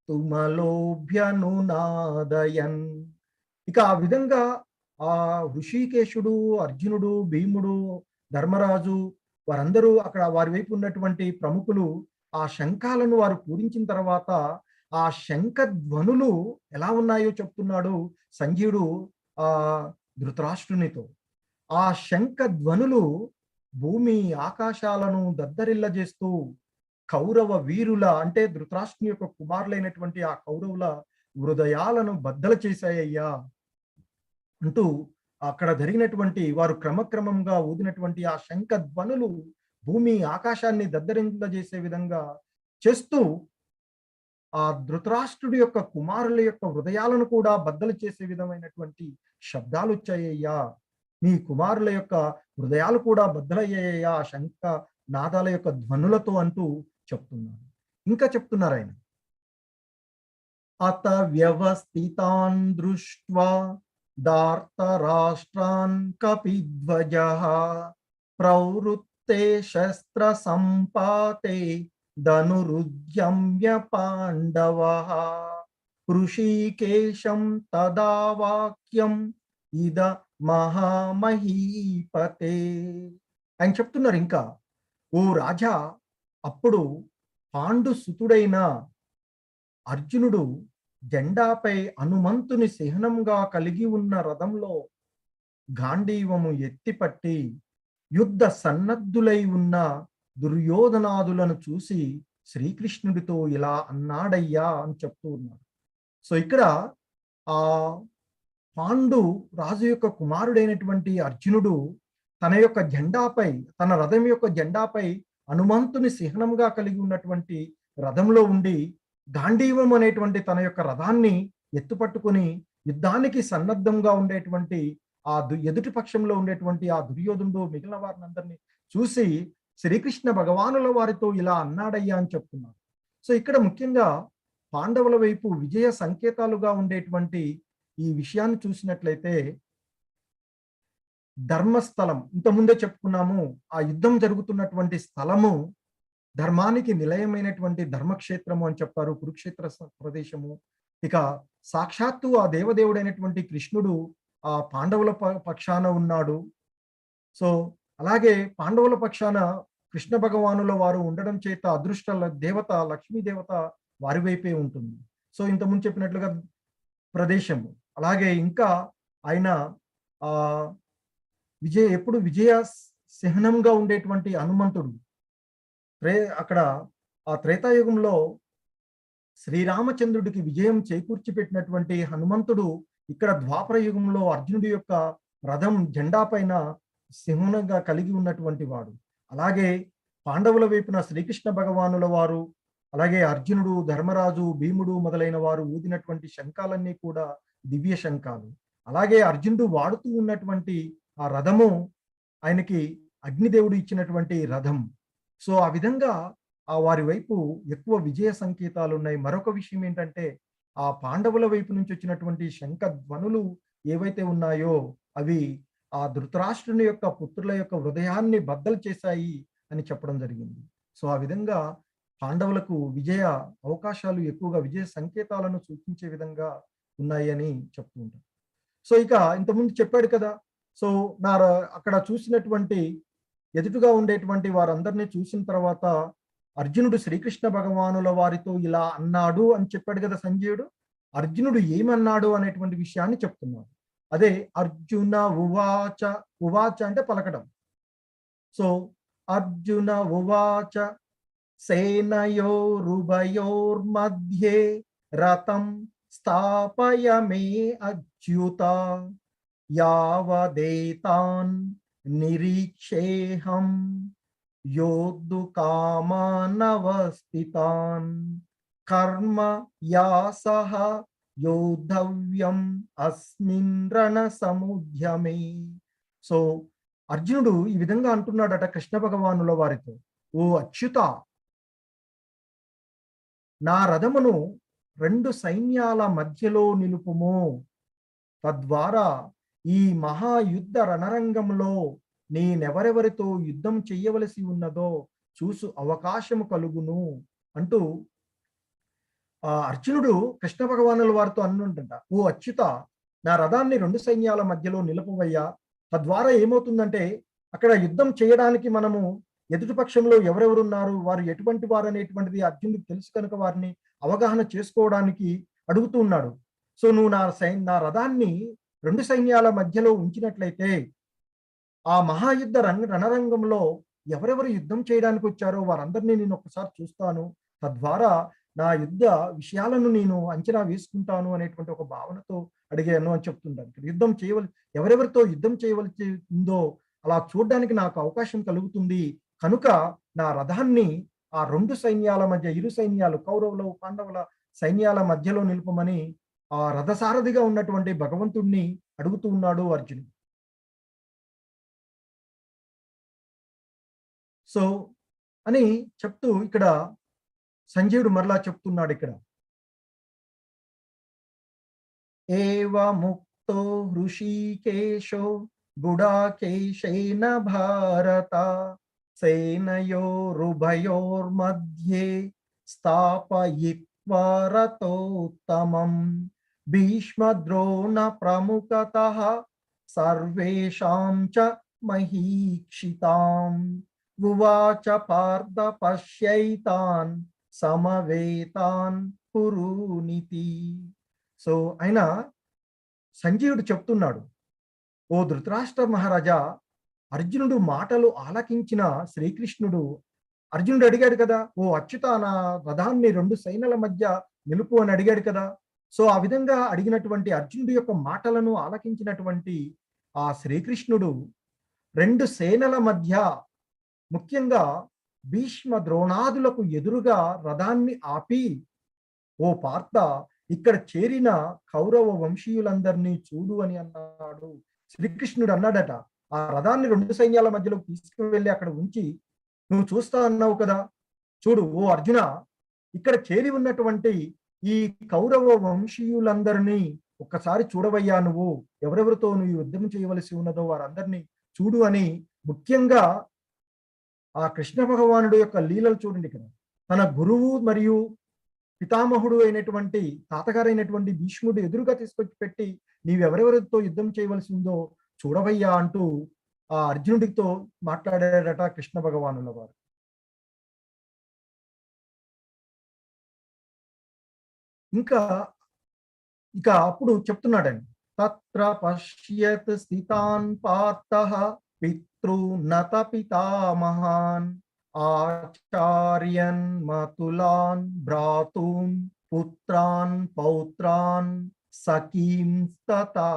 తుమలోభ్యనునాదయన్. ఇక ఆ విధంగా ఆ ఋషికేశుడు, అర్జునుడు, భీముడు, ధర్మరాజు వారందరూ అక్కడ వారి వైపు ఉన్నటువంటి ప్రముఖులు ఆ శంఖాలను వారు పూరించిన తర్వాత ఆ శంఖ ధ్వనులు ఎలా ఉన్నాయో చెప్తున్నాడు సంజయుడు ఆ ధృతరాష్ట్రునితో. ఆ శంఖ ధ్వనులు భూమి ఆకాశాలను దద్దరిల్లజేస్తూ కౌరవ వీరుల అంటే ధృతరాష్ట్రుని యొక్క కుమారులైనటువంటి ఆ కౌరవుల హృదయాలను బద్దలు చేశాయ్యా అంటూ అక్కడ జరిగినటువంటి వారు క్రమక్రమంగా ఊదినటువంటి ఆ శంఖ ధ్వనులు భూమి ఆకాశాన్ని దద్దరింపజేసే విధంగా చేస్తూ ఆ ధృతరాష్ట్రుడి యొక్క కుమారుల యొక్క హృదయాలను కూడా బద్దలు చేసే విధమైనటువంటి శబ్దాలు వచ్చాయ్యా. మీ కుమారుల యొక్క హృదయాలు కూడా బద్దలయ్యాయ్యా శంఖ నాదాల యొక్క ధ్వనులతో అంటూ చెప్తున్నారు. ఇంకా చెప్తున్నారు ఆయన, అత వ్యవస్థితాన్ దృష్ట్వా దార్త రాష్ట్రాన్ కపిధ్వజః ప్రవృత్తే శస్త్ర సంపాతే ధనురుద్యమ్య పాండవః హృషీకేశం తదా వాక్యం ఇద మహామహీపతే. ఆయన చెప్తున్నారు ఇంకా, ఓ రాజా, అప్పుడు పాండు సుతుడైన అర్జునుడు జెండాపై హనుమంతుని చిహ్నంగా కలిగి ఉన్న రథంలో గాంధీవము ఎత్తిపట్టి యుద్ధ సన్నద్ధులై ఉన్న దుర్యోధనాదులను చూసి శ్రీకృష్ణుడితో ఇలా అన్నాడయ్యా అని చెప్తూ ఉన్నారు. సో ఇక్కడ ఆ పాండు రాజు యొక్క కుమారుడైనటువంటి అర్జునుడు తన యొక్క జెండాపై, తన రథం యొక్క జెండాపై హనుమంతుని చిహ్నంగా కలిగి ఉన్నటువంటి రథంలో ఉండి గాంధీవం అనేటువంటి తన యొక్క రథాన్ని ఎత్తుపట్టుకుని యుద్ధానికి సన్నద్ధంగా ఉండేటువంటి ఆ ఎదుటి పక్షంలో ఉండేటువంటి ఆ దుర్యోధనుడు మిగిలిన వారిని అందరినీ చూసి శ్రీకృష్ణ భగవానుల వారితో ఇలా అన్నాడయ్యా అని చెప్తున్నారు. సో ఇక్కడ ముఖ్యంగా పాండవుల వైపు విజయ సంకేతాలుగా ఉండేటువంటి ఈ విషయాన్ని చూసినట్లయితే ధర్మస్థలం, ఇంత ముందే చెప్పుకున్నాము, ఆ యుద్ధం జరుగుతున్నటువంటి స్థలము ధర్మానికి నిలయమైనటువంటి ధర్మక్షేత్రము అని చెప్పారు, కురుక్షేత్ర ప్రదేశము. ఇక సాక్షాత్తు ఆ దేవదేవుడైనటువంటి కృష్ణుడు ఆ పాండవుల పక్షాన ఉన్నాడు. సో అలాగే పాండవుల పక్షాన కృష్ణ భగవానుల వారు ఉండడం చేత అదృష్ట దేవత లక్ష్మీ దేవత వారి వైపే ఉంటుంది. సో ఇంతకుముందు చెప్పినట్లుగా ప్రదేశము. అలాగే ఇంకా ఆయన ఆ ఎప్పుడు విజయ చిహ్నంగా ఉండేటువంటి హనుమంతుడు అక్కడ ఆ త్రేతాయుగంలో శ్రీరామచంద్రుడికి విజయం చేకూర్చి పెట్టినటువంటి హనుమంతుడు ఇక్కడ ద్వాపర యుగంలో అర్జునుడి యొక్క రథం జెండా పైన సింహంగా కలిగి ఉన్నటువంటి వాడు. అలాగే పాండవుల వైపున శ్రీకృష్ణ భగవానుల వారు, అలాగే అర్జునుడు, ధర్మరాజు, భీముడు మొదలైన వారు ఊదినటువంటి శంఖాలన్నీ కూడా దివ్య శంఖాలు. అలాగే అర్జునుడు వాడుతూ ఉన్నటువంటి ఆ రథము ఆయనకి అగ్నిదేవుడు ఇచ్చినటువంటి రథం. సో ఆ విధంగా ఆ వారి వైపు ఎక్కువ విజయ సంకేతాలు ఉన్నాయి. మరొక విషయం ఏంటంటే ఆ పాండవుల వైపు నుంచి వచ్చినటువంటి శంఖ ధ్వనులు ఏవైతే ఉన్నాయో అవి ఆ ధృతరాష్ట్రుని యొక్క పుత్రుల యొక్క హృదయాన్ని బద్దలు చేశాయి అని చెప్పడం జరిగింది. సో ఆ విధంగా పాండవులకు విజయ అవకాశాలు ఎక్కువగా, విజయ సంకేతాలను సూచించే విధంగా ఉన్నాయి అని చెప్తూ ఉంటారు. సో ఇక ఇంతకుముందు చెప్పాడు కదా, సో అక్కడ చూసినటువంటి ఎదుటుగా ఉండేటువంటి వారందరినీ చూసిన తర్వాత అర్జునుడు శ్రీకృష్ణ భగవానుల వారితో ఇలా అన్నాడు అని చెప్పాడు కదా సంజయుడు. అర్జునుడు ఏమన్నాడు అనేటువంటి విషయాన్ని చెప్తున్నాడు. అదే అర్జున ఉవాచ, ఉవాచ అంటే పలకడం. సో అర్జున ఉవాచ సేనయోరుభయోర్మధ్యే రథం స్థాపయ మే అచ్యుత యావదేతాన్ నిరీక్షేహం యోద్ధు కామానవస్థితాన్ కర్మ యాసః యోద్ధవ్యం అస్మిన్ రణ సముద్యమే. సో అర్జునుడు ఈ విధంగా అంటున్నాడట కృష్ణ భగవానుల వారితో, ఓ అచ్యుత, నా రథమును 2 సైన్యాల మధ్యలో నిలుపుము, తద్వారా ఈ మహాయుద్ధ రణరంగంలో నేనెవరెవరితో యుద్ధం చెయ్యవలసి ఉన్నదో చూసు అవకాశము కలుగును అంటూ అర్జునుడు కృష్ణ భగవానుల వారితో అన్నుంట, ఓ అచ్యుత, నా రథాన్ని 2 సైన్యాల మధ్యలో నిలుపువయ్యా, తద్వారా ఏమవుతుందంటే అక్కడ యుద్ధం చేయడానికి మనము ఎదుటి పక్షంలో ఎవరెవరున్నారు, వారు ఎటువంటి వారు అనేటువంటిది అర్జునుడికి తెలుసు కనుక వారిని అవగాహన చేసుకోవడానికి అడుగుతూ ఉన్నాడు. సో నువ్వు నా రథాన్ని 2 సైన్యాల మధ్యలో ఉంచినట్లయితే ఆ మహాయుద్ధ రణరంగంలో ఎవరెవరు యుద్ధం చేయడానికి వచ్చారో వారందరినీ నేను ఒకసారి చూస్తాను, తద్వారా నా యుద్ధ విషయాలను నేను అంచనా వేసుకుంటాను అనేటువంటి ఒక భావనతో అడిగాను అని చెప్తుంటాను. యుద్ధం ఎవరెవరితో యుద్ధం చేయవలసి ఉందో అలా చూడడానికి నాకు అవకాశం కలుగుతుంది కనుక నా రథాన్ని ఆ 2 సైన్యాల మధ్య, ఇరు సైన్యాలు కౌరవుల పాండవుల సైన్యాల మధ్యలో నిలుపమని ఆ రథసారథిగా ఉన్నటువంటి భగవంతుడిని అడుగుతూ ఉన్నాడు అర్జునుడు. సో అని చెప్తూ ఇక్కడ సంజయుడు మరలా చెప్తున్నాడు, ఇక్కడ ఏవ ముక్తో హృషీకేశో గుడాకేశేన భారత సేనయోరుభయోర్మధ్యే స్థాపయిత్వా రథోత్తమం భీష్మద్రోణ ప్రముఖతః సర్వేషాం చ మహీక్షితాం ఉవాచ పార్థ పశ్యైతాన్ సమవేతాన్ కురునితి. సో ఆయన సంజయుడు చెప్తున్నాడు, ఓ ధృతరాష్ట్ర మహారాజా, అర్జునుడు మాటలు ఆలకించిన శ్రీకృష్ణుడు, అర్జునుడు అడిగాడు కదా, ఓ అచ్యుత, నా రథాన్ని 2 సైన్యాల మధ్య నిలుపు అని అడిగాడు కదా. సో ఆ విధంగా అడిగినటువంటి అర్జునుడి యొక్క మాటలను ఆలకించినటువంటి ఆ శ్రీకృష్ణుడు 2 సేనల మధ్య, ముఖ్యంగా భీష్మ ద్రోణాదులకు ఎదురుగా రథాన్ని ఆపి, ఓ పార్థ, ఇక్కడ చేరిన కౌరవ వంశీయులందరినీ చూడు అని అన్నాడు. శ్రీకృష్ణుడు అన్నాడట, ఆ రథాన్ని 2 సైన్యాల మధ్యలో తీసుకువెళ్ళి అక్కడ ఉంచి నువ్వు చూస్తా అన్నావు కదా, చూడు ఓ అర్జున, ఇక్కడ చేరి ఉన్నటువంటి ఈ కౌరవ వంశీయులందరినీ ఒక్కసారి చూడవయ్యా, నువ్వు ఎవరెవరితో నువ్వు యుద్ధం చేయవలసి ఉన్నదో వారందరినీ చూడు అని ముఖ్యంగా ఆ కృష్ణ భగవానుడు యొక్క లీలలు చూడండి. ఇక్కడ తన గురువు మరియు పితామహుడు అయినటువంటి తాతగారైనటువంటి భీష్ముడు ఎదురుగా తీసుకొచ్చి పెట్టి నీవెవరెవరితో యుద్ధం చేయవలసి ఉందో చూడవయ్యా అంటూ ఆ అర్జునుడితో మాట్లాడాడట కృష్ణ భగవానుల వారు. ఇంకా ఇక అప్పుడు చెప్తున్నాడండి, తత్ర పశ్యత్ స్థితాన్ పార్థః పితృనత పితామహాన్ ఆచార్యన్ మతులాన్ భ్రాతూన్ పుత్రాన్ పౌత్రాన్ సఖీంస్తతా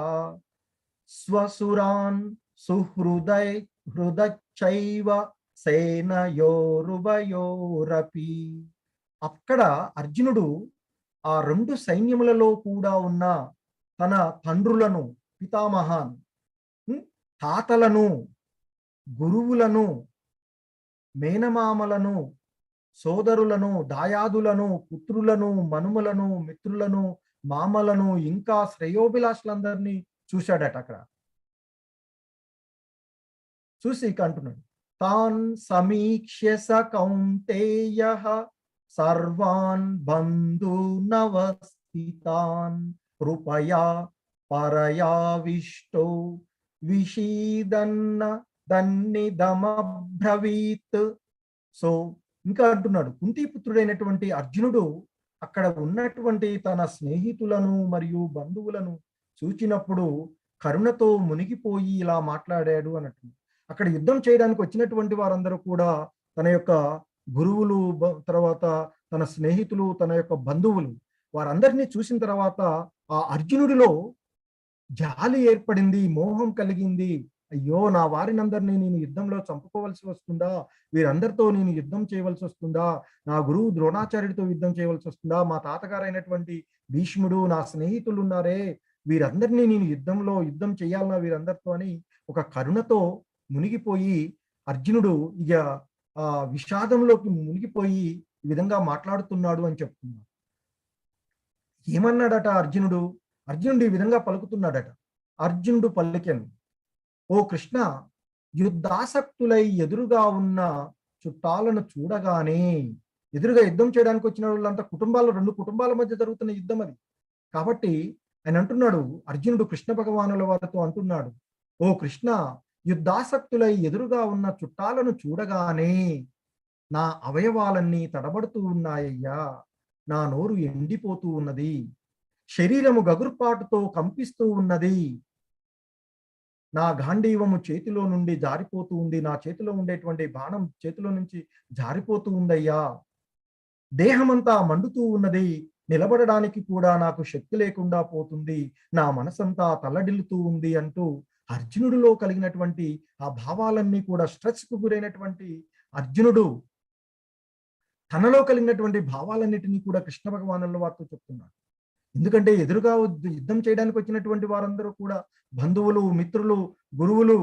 స్వసురాన్ హృదచ్చైవ సేనయోరుభయోరపి. అక్కడ అర్జునుడు ఆ రెండు సైన్యములలో కూడా ఉన్న తన తండ్రులను, పితామహాన్ తాతలను, గురువులను, మేనమామలను, సోదరులను, దాయాదులను, పుత్రులను, మనుమలను, మిత్రులను, మామలను, ఇంకా శ్రేయోభిలాషులందరినీ చూశాడట. అక్కడ చూసి ఇక అంటున్నాడు, తాన్ సమీక్ష్య స కౌంతేయః సర్వాన్ బంధూనవస్థితాన్ కృపయా పరయావిష్టో విషీదన్న దన్నిదమబ్రవీత్. సో ఇంకా అంటున్నాడు, కుంతీపుత్రుడైనటువంటి అర్జునుడు అక్కడ ఉన్నటువంటి తన స్నేహితులను మరియు బంధువులను చూచినప్పుడు కరుణతో మునిగిపోయి ఇలా మాట్లాడాడు అన్నట్టు. అక్కడ యుద్ధం చేయడానికి వచ్చినటువంటి వారందరూ కూడా తన యొక్క గురువులు, తర్వాత తన స్నేహితులు, తన యొక్క బంధువులు వారందరినీ చూసిన తర్వాత ఆ అర్జునుడిలో జాలి ఏర్పడింది, మోహం కలిగింది. అయ్యో, నా వారినందరినీ నేను యుద్ధంలో చంపుకోవలసి వస్తుందా, వీరందరితో నేను యుద్ధం చేయవలసి వస్తుందా, నా గురువు ద్రోణాచార్యుడితో యుద్ధం చేయవలసి వస్తుందా, మా తాతగారైనటువంటి భీష్ముడు, నా స్నేహితులు ఉన్నారే, వీరందరినీ నేను యుద్ధం చేయాలన్నా వీరందరితో అని ఒక కరుణతో మునిగిపోయి అర్జునుడు ఇక ఆ విషాదంలోకి మునిగిపోయి ఈ విధంగా మాట్లాడుతున్నాడు అని చెప్తున్నాడు. ఏమన్నాడట అర్జునుడు ఈ విధంగా పలుకుతున్నాడట. అర్జునుడు పలికెను, ఓ కృష్ణ, యుద్ధాసక్తులై ఎదురుగా ఉన్న చుట్టాలను చూడగానే, ఎదురుగా యుద్ధం చేయడానికి వచ్చిన వాళ్ళంతా రెండు కుటుంబాల మధ్య జరుగుతున్న యుద్ధం అది. కాబట్టి ఆయన అంటున్నాడు, అర్జునుడు కృష్ణ భగవానుల వారితో అంటున్నాడు, ఓ కృష్ణ, యుద్ధాసక్తులై ఎదురుగా ఉన్న చుట్టాలను చూడగానే నా అవయవాలన్నీ తడబడుతూ ఉన్నాయ్యా, నా నోరు ఎండిపోతూ ఉన్నది, శరీరము గగుర్పాటుతో కంపిస్తూ ఉన్నది, నా గాంధీవము చేతిలో నుండి జారిపోతూ ఉంది, నా చేతిలో ఉండేటువంటి బాణం చేతిలో నుంచి జారిపోతూ ఉందయ్యా, దేహమంతా మండుతూ ఉన్నది, నిలబడడానికి కూడా నాకు శక్తి లేకుండా పోతుంది, నా మనసంతా తల్లడిల్లుతూ ఉంది అంటూ అర్జునుడిలో కలిగినటువంటి ఆ భావాలన్నీ కూడా, స్ట్రెస్ కు గురైనటువంటి అర్జునుడు తనలో కలిగినటువంటి భావాలన్నిటినీ కూడా కృష్ణ భగవానుల వారితో చెప్తున్నాడు. ఎందుకంటే ఎదురుగా యుద్ధం చేయడానికి వచ్చినటువంటి వారందరూ కూడా బంధువులు, మిత్రులు, గురువులు.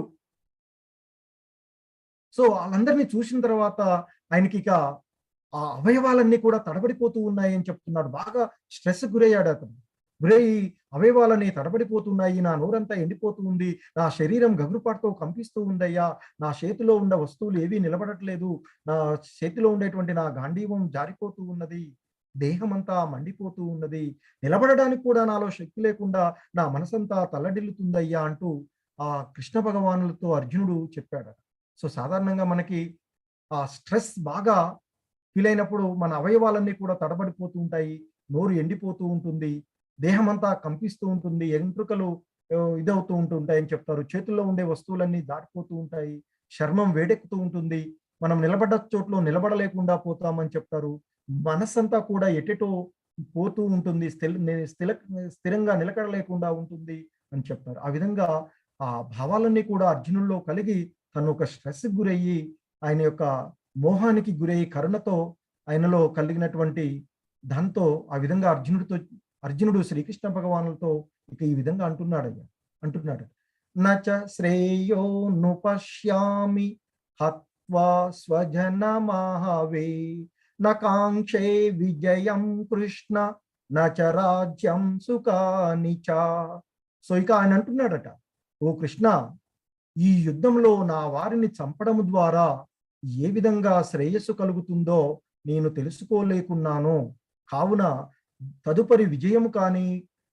సో వాళ్ళందరినీ చూసిన తర్వాత ఆయనకి ఇక ఆ అవయవాలన్నీ కూడా తడబడిపోతూ ఉన్నాయని చెప్తున్నాడు. బాగా స్ట్రెస్ గురయ్యాడు అతను. గురయ్యి అవయవాలని తడబడిపోతున్నాయి, నా నోరంతా ఎండిపోతూ ఉంది, నా శరీరం గగురుపాటుతో కంపిస్తూ ఉందయ్యా, నా చేతిలో ఉన్న వస్తువులు ఏవీ నిలబడట్లేదు, నా చేతిలో ఉండేటువంటి నా గాంధీవం జారిపోతూ ఉన్నది, దేహమంతా మండిపోతూ ఉన్నది, నిలబడడానికి కూడా నాలో శక్తి లేకుండా నా మనసంతా తల్లడిల్లుతుందయ్యా అంటూ ఆ కృష్ణ భగవానులతో అర్జునుడు చెప్పాడు. సో సాధారణంగా మనకి ఆ స్ట్రెస్ బాగా ఫీల్ అయినప్పుడు మన అవయవాలన్నీ కూడా తడబడిపోతూ ఉంటాయి, నోరు ఎండిపోతూ ఉంటుంది, దేహమంతా కంపిస్తూ ఉంటుంది, ఎంట్రుకలు ఇదవుతూ ఉంటుంటాయని చెప్తారు, చేతుల్లో ఉండే వస్తువులన్నీ దాటిపోతూ ఉంటాయి, చర్మం వేడెక్కుతూ ఉంటుంది, మనం నిలబడ్డ చోట్లో నిలబడలేకుండా పోతామని చెప్తారు, మనస్సంతా కూడా ఎటెటో పోతూ ఉంటుంది, స్థిరంగా నిలకడలేకుండా ఉంటుంది అని చెప్తారు. ఆ విధంగా ఆ భావాలన్నీ కూడా అర్జునుల్లో కలిగి తను ఒక స్ట్రెస్ గురయ్యి, ఆయన యొక్క మోహానికి గురయ్యి, కరుణతో ఆయనలో కలిగినటువంటి దాంతో ఆ విధంగా అర్జునుడు శ్రీకృష్ణ భగవానులతో ఇక ఈ విధంగా అంటున్నాడు, నచ శ్రేయో నుపశ్యామి హత్వా స్వజనమాహవే నకాంక్షే విజయం కృష్ణ నచ రాజ్యం సుఖాని చ. సో ఇక ఆయన అంటున్నాడట, ఓ కృష్ణ, ఈ యుద్ధంలో నా వారిని చంపడం ద్వారా ఏ విధంగా శ్రేయస్సు కలుగుతుందో నేను తెలుసుకోలేకున్నాను. కావున తదుపరి విజయము కానీ,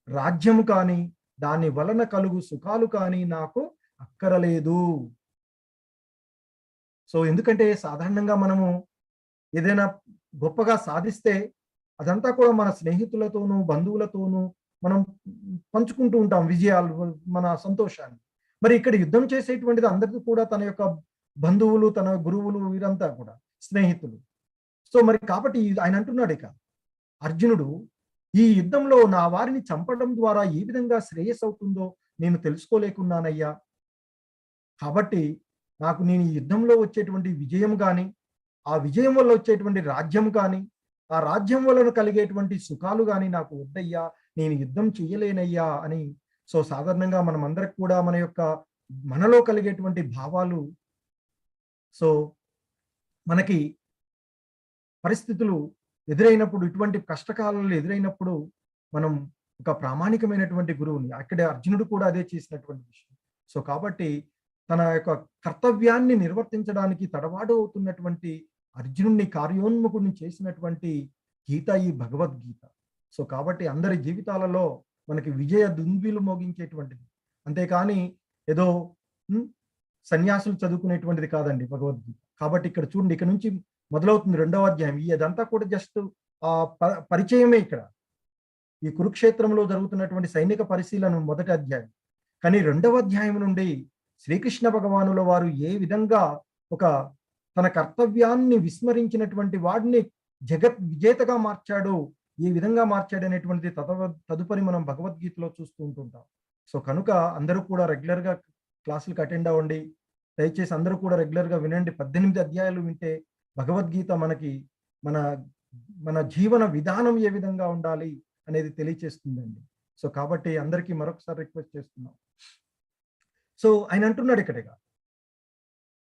రాజ్యము కానీ, దాని వలన కలుగు సుఖాలు కానీ నాకు అక్కరలేదు. సో ఎందుకంటే సాధారణంగా మనము ఏదైనా గొప్పగా సాధిస్తే అదంతా కూడా మన స్నేహితులతోనూ, బంధువులతోనూ మనం పంచుకుంటూ ఉంటాం విజయాలు, మన సంతోషాన్ని. మరి ఇక్కడ యుద్ధం చేసేటువంటిది అందరికీ కూడా తన యొక్క బంధువులు, తన గురువులు, వీరంతా కూడా స్నేహితులు. సో మరి కాబట్టి ఆయన అంటున్నాడు ఇక అర్జునుడు, ఈ యుద్ధంలో నా వారిని చంపడం ద్వారా ఏ విధంగా శ్రేయస్సు అవుతుందో నేను తెలుసుకోలేకున్నానయ్యా. కాబట్టి నేను ఈ యుద్ధంలో వచ్చేటువంటి విజయం కానీ, ఆ విజయం వల్ల వచ్చేటువంటి రాజ్యం కానీ, ఆ రాజ్యం వలన కలిగేటువంటి సుఖాలు కానీ నాకు వద్దయ్యా, నేను యుద్ధం చెయ్యలేనయ్యా అని. సో సాధారణంగా మనం అందరికి కూడా మనలో కలిగేటువంటి భావాలు, సో మనకి పరిస్థితులు ఎదురైనప్పుడు, ఇటువంటి కష్టకాలంలో ఎదురైనప్పుడు మనం ఒక ప్రామాణికమైనటువంటి గురువుని, అక్కడ అర్జునుడు కూడా అదే చేసినటువంటి విషయం. సో కాబట్టి తన యొక్క కర్తవ్యాన్ని నిర్వర్తించడానికి తడబాటు అవుతున్నటువంటి అర్జునుడిని కార్యోన్ముఖుడిని చేసినటువంటి గీత ఈ భగవద్గీత. సో కాబట్టి అందరి జీవితాలలో మనకి విజయ దుందుబిలు మోగించేటువంటిది, అంతేకాని ఏదో సన్యాసులు చదువుకునేటువంటిది కాదండి భగవద్గీత. కాబట్టి ఇక్కడ చూడండి, ఇక్కడ నుంచి మొదలవుతుంది 2వ అధ్యాయం. అదంతా కూడా జస్ట్ పరిచయమే. ఇక్కడ ఈ కురుక్షేత్రంలో జరుగుతున్నటువంటి సైనిక పరిశీలన మొదటి అధ్యాయం. కానీ 2వ అధ్యాయం నుండి శ్రీకృష్ణ భగవానుల వారు ఏ విధంగా తన కర్తవ్యాన్ని విస్మరించినటువంటి వాడిని జగత్ విజేతగా మార్చాడు, ఏ విధంగా మార్చాడు అనేటువంటిది తదుపరి మనం భగవద్గీతలో చూస్తూ ఉంటుంటాం. సో కనుక అందరూ కూడా రెగ్యులర్ గా క్లాసులకు అటెండ్ అవ్వండి. దయచేసి అందరూ కూడా రెగ్యులర్ గా వినండి. 18 అధ్యాయాలు వింటే భగవద్గీత మనకి మన మన జీవన విధానం ఏ విధంగా ఉండాలి అనేది తెలియచేస్తుందండి. సో కాబట్టి అందరికీ మరొకసారి రిక్వెస్ట్ చేస్తున్నాం. సో ఆయన అంటున్నాడు ఇక్కడగా,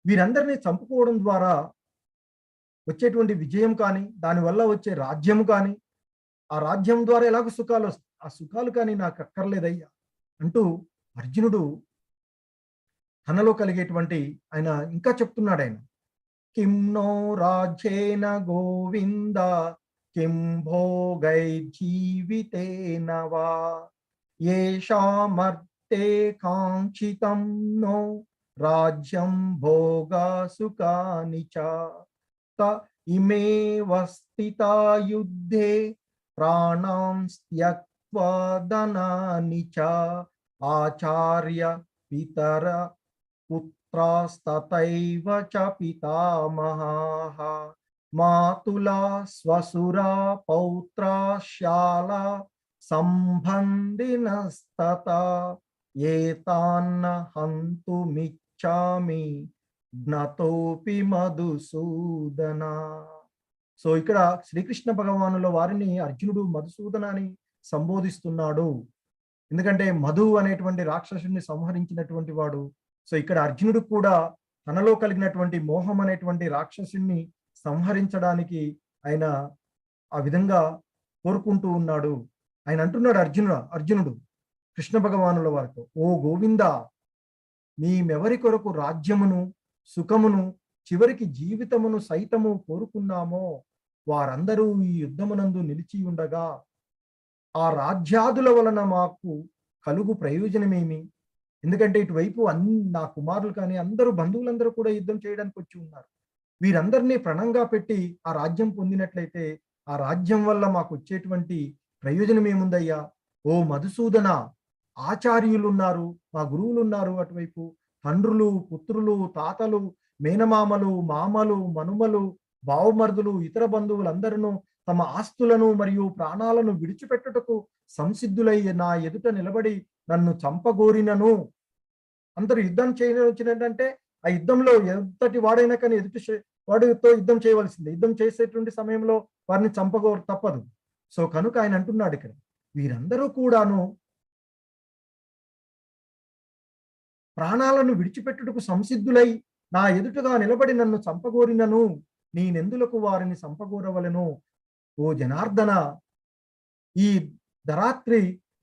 వీరందరినీ చంపుకోవడం ద్వారా వచ్చేటువంటి విజయం కానీ, దానివల్ల వచ్చే రాజ్యం కానీ, ఆ రాజ్యం ద్వారా ఎలాగో సుఖాలు వస్తాయి, ఆ సుఖాలు కానీ నాకు అక్కర్లేదయ్యా అంటూ అర్జునుడు తనలో కలిగేటువంటి ఆయన ఇంకా చెప్తున్నాడు. ఆయన కిం నో రాజ్యేన గోవింద కిం భోగై జీవితేన వా యేషామర్తే కాంక్షితం నో రాజ్యం భోగా సుఖాని చ త ఇమేవ స్థితా యుద్ధే ప్రాణాం త్యక్త్వా ధనాని చ ఆచార్య పితర పుత్రాస్తతైవ చ పితామహాః మాతులా స్వసురా పౌత్రా శాలా సంబంధినస్తతా ఏతాన్న హంతుమిచ్చామి జ్ఞతోపి మధుసూదన. సో ఇక్కడ శ్రీకృష్ణ భగవానుల వారిని అర్జునుడు మధుసూదన అని సంబోధిస్తున్నాడు. ఎందుకంటే మధు అనేటువంటి రాక్షసుని సంహరించినటువంటి వాడు. సో ఇక్కడ అర్జునుడు కూడా తనలో కలిగినటువంటి మోహం అనేటువంటి రాక్షసుని సంహరించడానికి ఆయన ఆ విధంగా కోరుకుంటూ ఉన్నాడు. ఆయన అంటున్నాడు అర్జునుడు కృష్ణ భగవానుల వారితో, ఓ గోవింద, మేమెవరి కొరకు రాజ్యమును సుఖమును చివరికి జీవితమును సైతము కోరుకున్నామో వారందరూ ఈ యుద్ధమునందు నిలిచి ఉండగా ఆ రాజ్యాదుల వలన మాకు కలుగు ప్రయోజనమేమి? ఎందుకంటే ఇటువైపు నా కుమారులు కానీ అందరూ బంధువులందరూ కూడా యుద్ధం చేయడానికి వచ్చి ఉన్నారు. వీరందరినీ ప్రణంగా పెట్టి ఆ రాజ్యం పొందినట్లయితే ఆ రాజ్యం వల్ల మాకు వచ్చేటువంటి ప్రయోజనం ఏముందయ్యా? ఓ మధుసూదన, ఆచార్యులు ఉన్నారు, మా గురువులు ఉన్నారు, అటువైపు తండ్రులు, పుత్రులు, తాతలు, మేనమామలు, మామలు, మనుమలు, బావమర్దులు, ఇతర బంధువులందరూ తమ ఆస్తులను మరియు ప్రాణాలను విడిచిపెట్టుటకు సంసిద్ధులై నా ఎదుట నిలబడి నన్ను చంపగోరినను. అందరూ యుద్ధం చేయవచ్చినట్టంటే ఆ యుద్ధంలో ఎంతటి వాడైనా కానీ వాడితో యుద్ధం చేయవలసిందే. యుద్ధం చేసేటువంటి సమయంలో వారిని తప్పదు. సో కనుక ఆయన అంటున్నాడు ఇక్కడ, వీరందరూ కూడాను ప్రాణాలను విడిచిపెట్టుటకు సంసిద్ధులై నా ఎదుటగా నిలబడి నన్ను చంపగోరినను నేనెందులకు వారిని చంపగోరవలెను? ఓ జనార్దన, ఈ ధరాత్రి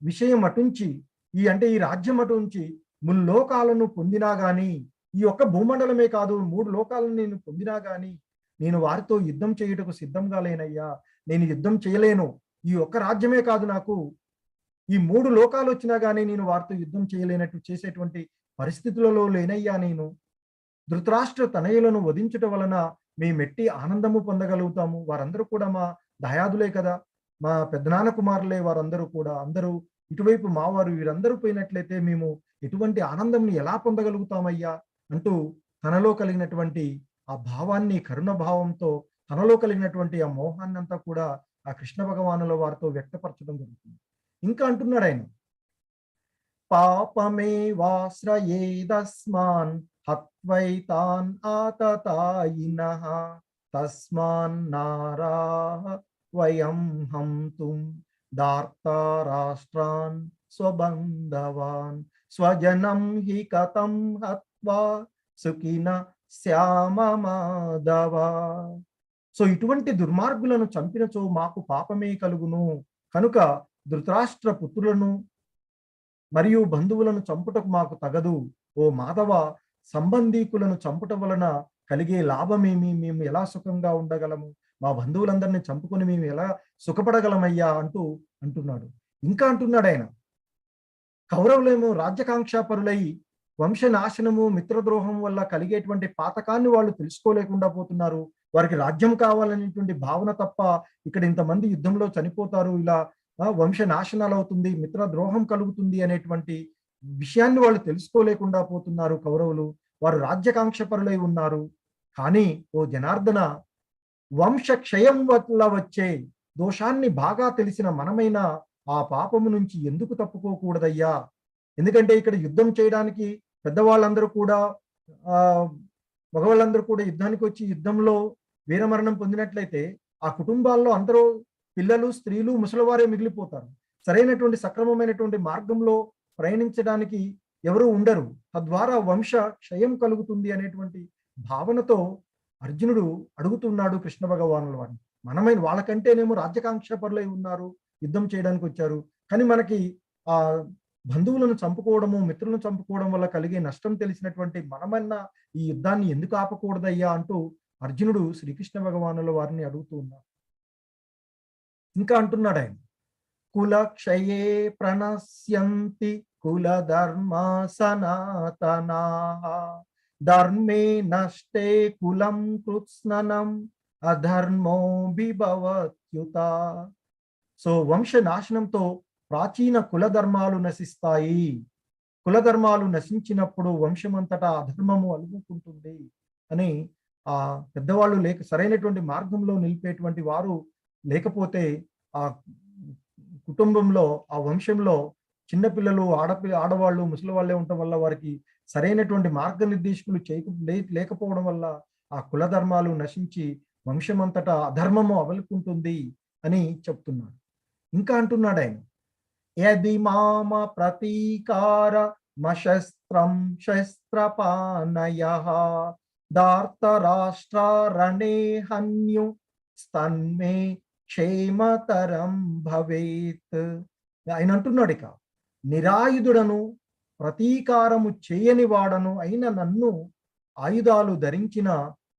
విషయం అటుంచి ఈ రాజ్యం అటుంచి ముల్లోకాలను పొందినా గాని, ఈ ఒక్క భూమండలమే కాదు 3 లోకాలను నేను పొందినా గాని నేను వారితో యుద్ధం చేయుటకు సిద్ధంగా లేనయ్యా. నేను యుద్ధం చేయలేను. ఈ ఒక్క రాజ్యమే కాదు నాకు, ఈ 3 లోకాలు వచ్చినా గాని నేను వారితో యుద్ధం చేయలేనట్టు చేసేటువంటి పరిస్థితులలో లేనయ్యా నేను. ధృతరాష్ట్ర తనయులను వధించుట వలన మేమెట్టి ఆనందము పొందగలుగుతాము. వారందరూ కూడా మా దాయాదులే కదా, మా పెద్దనాన్న కుమారులే వారందరూ కూడా. అందరూ ఇటువైపు మావారు, వీరందరూ పోయినట్లయితే మేము ఎటువంటి ఆనందంని ఎలా పొందగలుగుతామయ్యా అంటూ తనలో కలిగినటువంటి ఆ భావాన్ని, కరుణ భావంతో తనలో కలిగినటువంటి ఆ మోహాన్నంతా కూడా ఆ కృష్ణ భగవానుల వారితో వ్యక్తపరచడం జరుగుతుంది. ఇంకా అంటున్నాడు ఆయన, పాపమేవాశ్రయేదస్మాన్ హత్వైతాన్ ఆతతాయినః తస్మాన్నారాః వయం హంతుం దార్తారాష్ట్రాన్ స్వబంధవాన్ స్వజనం హి కథం హత్వా సుఖిన శ్యామ మాధవ. సో ఇటువంటి దుర్మార్గులను చంపినచో మాకు పాపమే కలుగును. కనుక ధృతరాష్ట్ర పుత్రులను మరియు బంధువులను చంపుటకు మాకు తగదు. ఓ మాధవ, సంబంధీకులను చంపుట వలన కలిగే లాభమేమి? మేము ఎలా సుఖంగా ఉండగలము? మా బంధువులందరినీ చంపుకొని మేము ఎలా సుఖపడగలమయ్యా అంటున్నాడు. ఇంకా అంటున్నాడు ఆయన, కౌరవులేమో రాజ్యకాంక్షాపరులై వంశనాశనము, మిత్రద్రోహం వల్ల కలిగేటువంటి పాతకాన్ని వాళ్ళు తెలుసుకోలేకుండా పోతున్నారు. వారికి రాజ్యం కావాలనేటువంటి భావన తప్ప ఇక్కడ ఇంతమంది యుద్ధంలో చనిపోతారు, ఇలా వంశనాశనాలు అవుతుంది, మిత్రద్రోహం కలుగుతుంది అనేటువంటి విషయాన్ని వాళ్ళు తెలుసుకోలేకుండా పోతున్నారు కౌరవులు. వారు రాజ్యకాంక్షపరులై ఉన్నారు. కానీ ఓ జనార్దన, వంశ క్షయం వల్ల వచ్చే దోషాన్ని బాగా తెలిసిన మనమైన ఆ పాపము నుంచి ఎందుకు తప్పుకోకూడదయ్యా? ఎందుకంటే ఇక్కడ యుద్ధం చేయడానికి పెద్దవాళ్ళందరూ కూడా మగవాళ్ళందరూ కూడా యుద్ధానికి వచ్చి యుద్ధంలో వీరమరణం పొందినట్లయితే ఆ కుటుంబాల్లో అందరూ పిల్లలు, స్త్రీలు, ముసలివారే మిగిలిపోతారు. సరైనటువంటి సక్రమమైనటువంటి మార్గంలో ప్రయాణించడానికి ఎవరు ఉండరు. తద్వారా వంశ క్షయం కలుగుతుంది అనేటువంటి భావనతో అర్జునుడు అడుగుతున్నాడు కృష్ణ భగవానుల వారిని. మనమైన వాళ్ళకంటేనేమో రాజ్యకాంక్షపరులై ఉన్నారు, యుద్ధం చేయడానికి వచ్చారు. కానీ మనకి ఆ బంధువులను చంపుకోవడము, మిత్రులను చంపుకోవడం వల్ల కలిగే నష్టం తెలిసినటువంటి మనమన్నా ఈ యుద్ధాన్ని ఎందుకు ఆపకూడదయ్యా అంటూ అర్జునుడు శ్రీకృష్ణ భగవానుల వారిని అడుగుతూ ఉన్నారు. ఇంకా అంటున్నాడు ఆయన, కుల క్షయే ప్రణశ్యంతి కుల ధర్మ సనాతనాః ధర్మే నష్టే కులం కృత్స్ననం అధర్మో బిభవత్యుత. సో వంశ నాశనంతో ప్రాచీన కుల ధర్మాలు నశిస్తాయి. కుల ధర్మాలు నశించినప్పుడు వంశమంతటా అధర్మము అలుముకుంటుంది అని ఆ పెద్దవాళ్ళు సరైనటువంటి మార్గంలో నిలిపేటువంటి వారు లేకపోతే ఆ కుటుంబంలో, ఆ వంశంలో చిన్నపిల్లలు, ఆడవాళ్ళు, ముసలి వాళ్ళే ఉండటం వల్ల వారికి సరైనటువంటి మార్గనిర్దేశకులు లేకపోవడం వల్ల ఆ కుల ధర్మాలు నశించి వంశమంతటా అధర్మము అవలుకుంటుంది అని చెప్తున్నాడు. ఇంకా అంటున్నాడు ఆయన, యది మామ ప్రతీకార మశస్త్రం శస్త్రపానయః దార్తరాష్ట్రారణే హన్యు స్తన్మే క్షేమతరం భవేత్. ఆయన అంటున్నాడు, ఇక నిరాయుధుడను ప్రతీకారము చేయని వాడను అయిన నన్ను ఆయుధాలు ధరించిన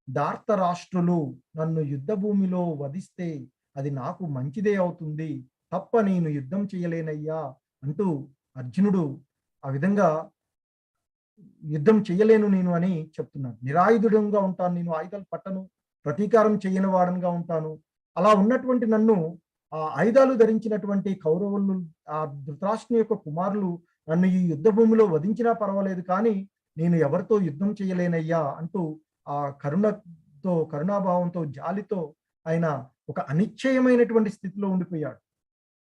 దార్తరాష్ట్రులు నన్ను యుద్ధ భూమిలో వధిస్తే అది నాకు మంచిదే అవుతుంది, తప్ప నేను యుద్ధం చేయలేనయ్యా అంటూ అర్జునుడు ఆ విధంగా యుద్ధం చేయలేను నేను అని చెప్తున్నాను. నిరాయుధుడంగా ఉంటాను, నేను ఆయుధాలు పట్టను, ప్రతీకారం చేయని వాడనుగా ఉంటాను. అలా ఉన్నటువంటి నన్ను ఆ ఆయుధాలు ధరించినటువంటి కౌరవులు, ఆ ధృతరాష్ట్రుని యొక్క కుమారులు నన్ను ఈ యుద్ధ భూమిలో వధించినా పర్వాలేదు, కానీ నేను ఎవరితో యుద్ధం చేయలేనయ్యా అంటూ ఆ కరుణాభావంతో, జాలితో ఆయన ఒక అనిశ్చయమైనటువంటి స్థితిలో ఉండిపోయాడు.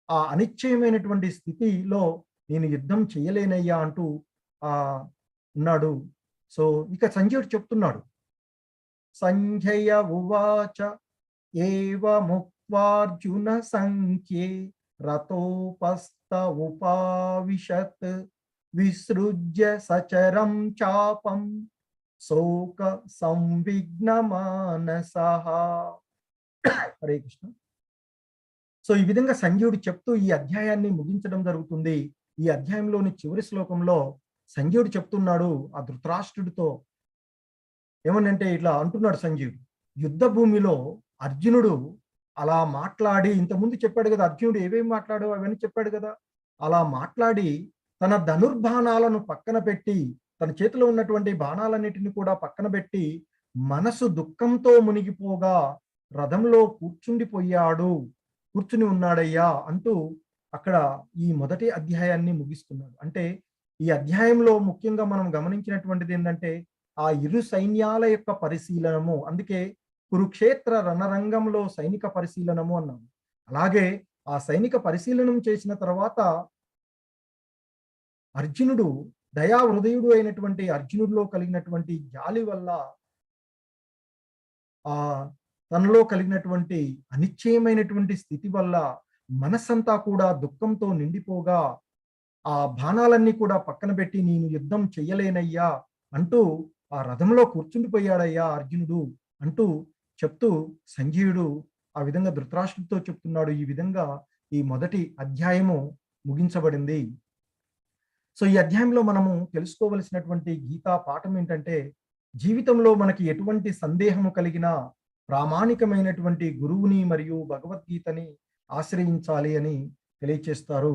ఆ అనిశ్చయమైనటువంటి స్థితిలో నేను యుద్ధం చేయలేనయ్యా అంటూ ఉన్నాడు. సో ఇక సంజయుడు చెప్తున్నాడు, సంజయ ఉవాచ ఏవముక్త్వార్జున సంఖ్యే రతోపస్థ ఉపావిశత్ విసృజ్య సచరం చాపం శోక సంవిఘ్న మానసః. హరే కృష్ణ. సో ఈ విధంగా సంజయుడు చెప్తూ ఈ అధ్యాయాన్ని ముగించడం జరుగుతుంది. ఈ అధ్యాయంలోని చివరి శ్లోకంలో సంజయుడు చెప్తున్నాడు ఆ ధృతరాష్ట్రుడితో ఏమనంటే ఇట్లా అంటున్నాడు సంజయుడు, యుద్ధ భూమిలో అర్జునుడు అలా మాట్లాడి ఇంతకుముందు చెప్పాడు కదా, అర్జునుడు ఏమేమి మాట్లాడో అవన్నీ చెప్పాడు కదా, అలా మాట్లాడి తన ధనుర్బాణాలను పక్కన పెట్టి తన చేతిలో ఉన్నటువంటి బాణాలన్నిటిని కూడా పక్కన పెట్టి మనసు దుఃఖంతో మునిగిపోగా రథంలో కూర్చుని ఉన్నాడయ్యా అంటూ అక్కడ ఈ మొదటి అధ్యాయాన్ని ముగిస్తున్నాడు. అంటే ఈ అధ్యాయంలో ముఖ్యంగా మనం గమనించినటువంటిది ఏంటంటే ఆ ఇరు సైన్యాల యొక్క పరిశీలనము. అందుకే కురుక్షేత్ర రణరంగంలో సైనిక పరిశీలనము అన్నాము. అలాగే ఆ సైనిక పరిశీలనం చేసిన తర్వాత అర్జునుడు దయా హృదయుడు అయినటువంటి అర్జునుడిలో కలిగినటువంటి జాలి వల్ల ఆ తనలో కలిగినటువంటి అనిశ్చయమైనటువంటి స్థితి వల్ల మనస్సంతా కూడా దుఃఖంతో నిండిపోగా ఆ బాణాలన్నీ కూడా పక్కన పెట్టి నేను యుద్ధం చెయ్యలేనయ్యా అంటూ ఆ రథంలో కూర్చుండిపోయాడయ్యా అర్జునుడు అంటూ చెప్తూ సంజయుడు ఆ విధంగా ధృతరాష్ట్రుడితో చెప్తున్నాడు. ఈ విధంగా ఈ మొదటి అధ్యాయము ముగించబడింది. సో ఈ అధ్యాయంలో మనము తెలుసుకోవలసినటువంటి గీతా పాఠం ఏంటంటే, జీవితంలో మనకి ఎటువంటి సందేహము కలిగినా ప్రామాణికమైనటువంటి గురువుని మరియు భగవద్గీతని ఆశ్రయించాలి అని తెలియచేస్తారు.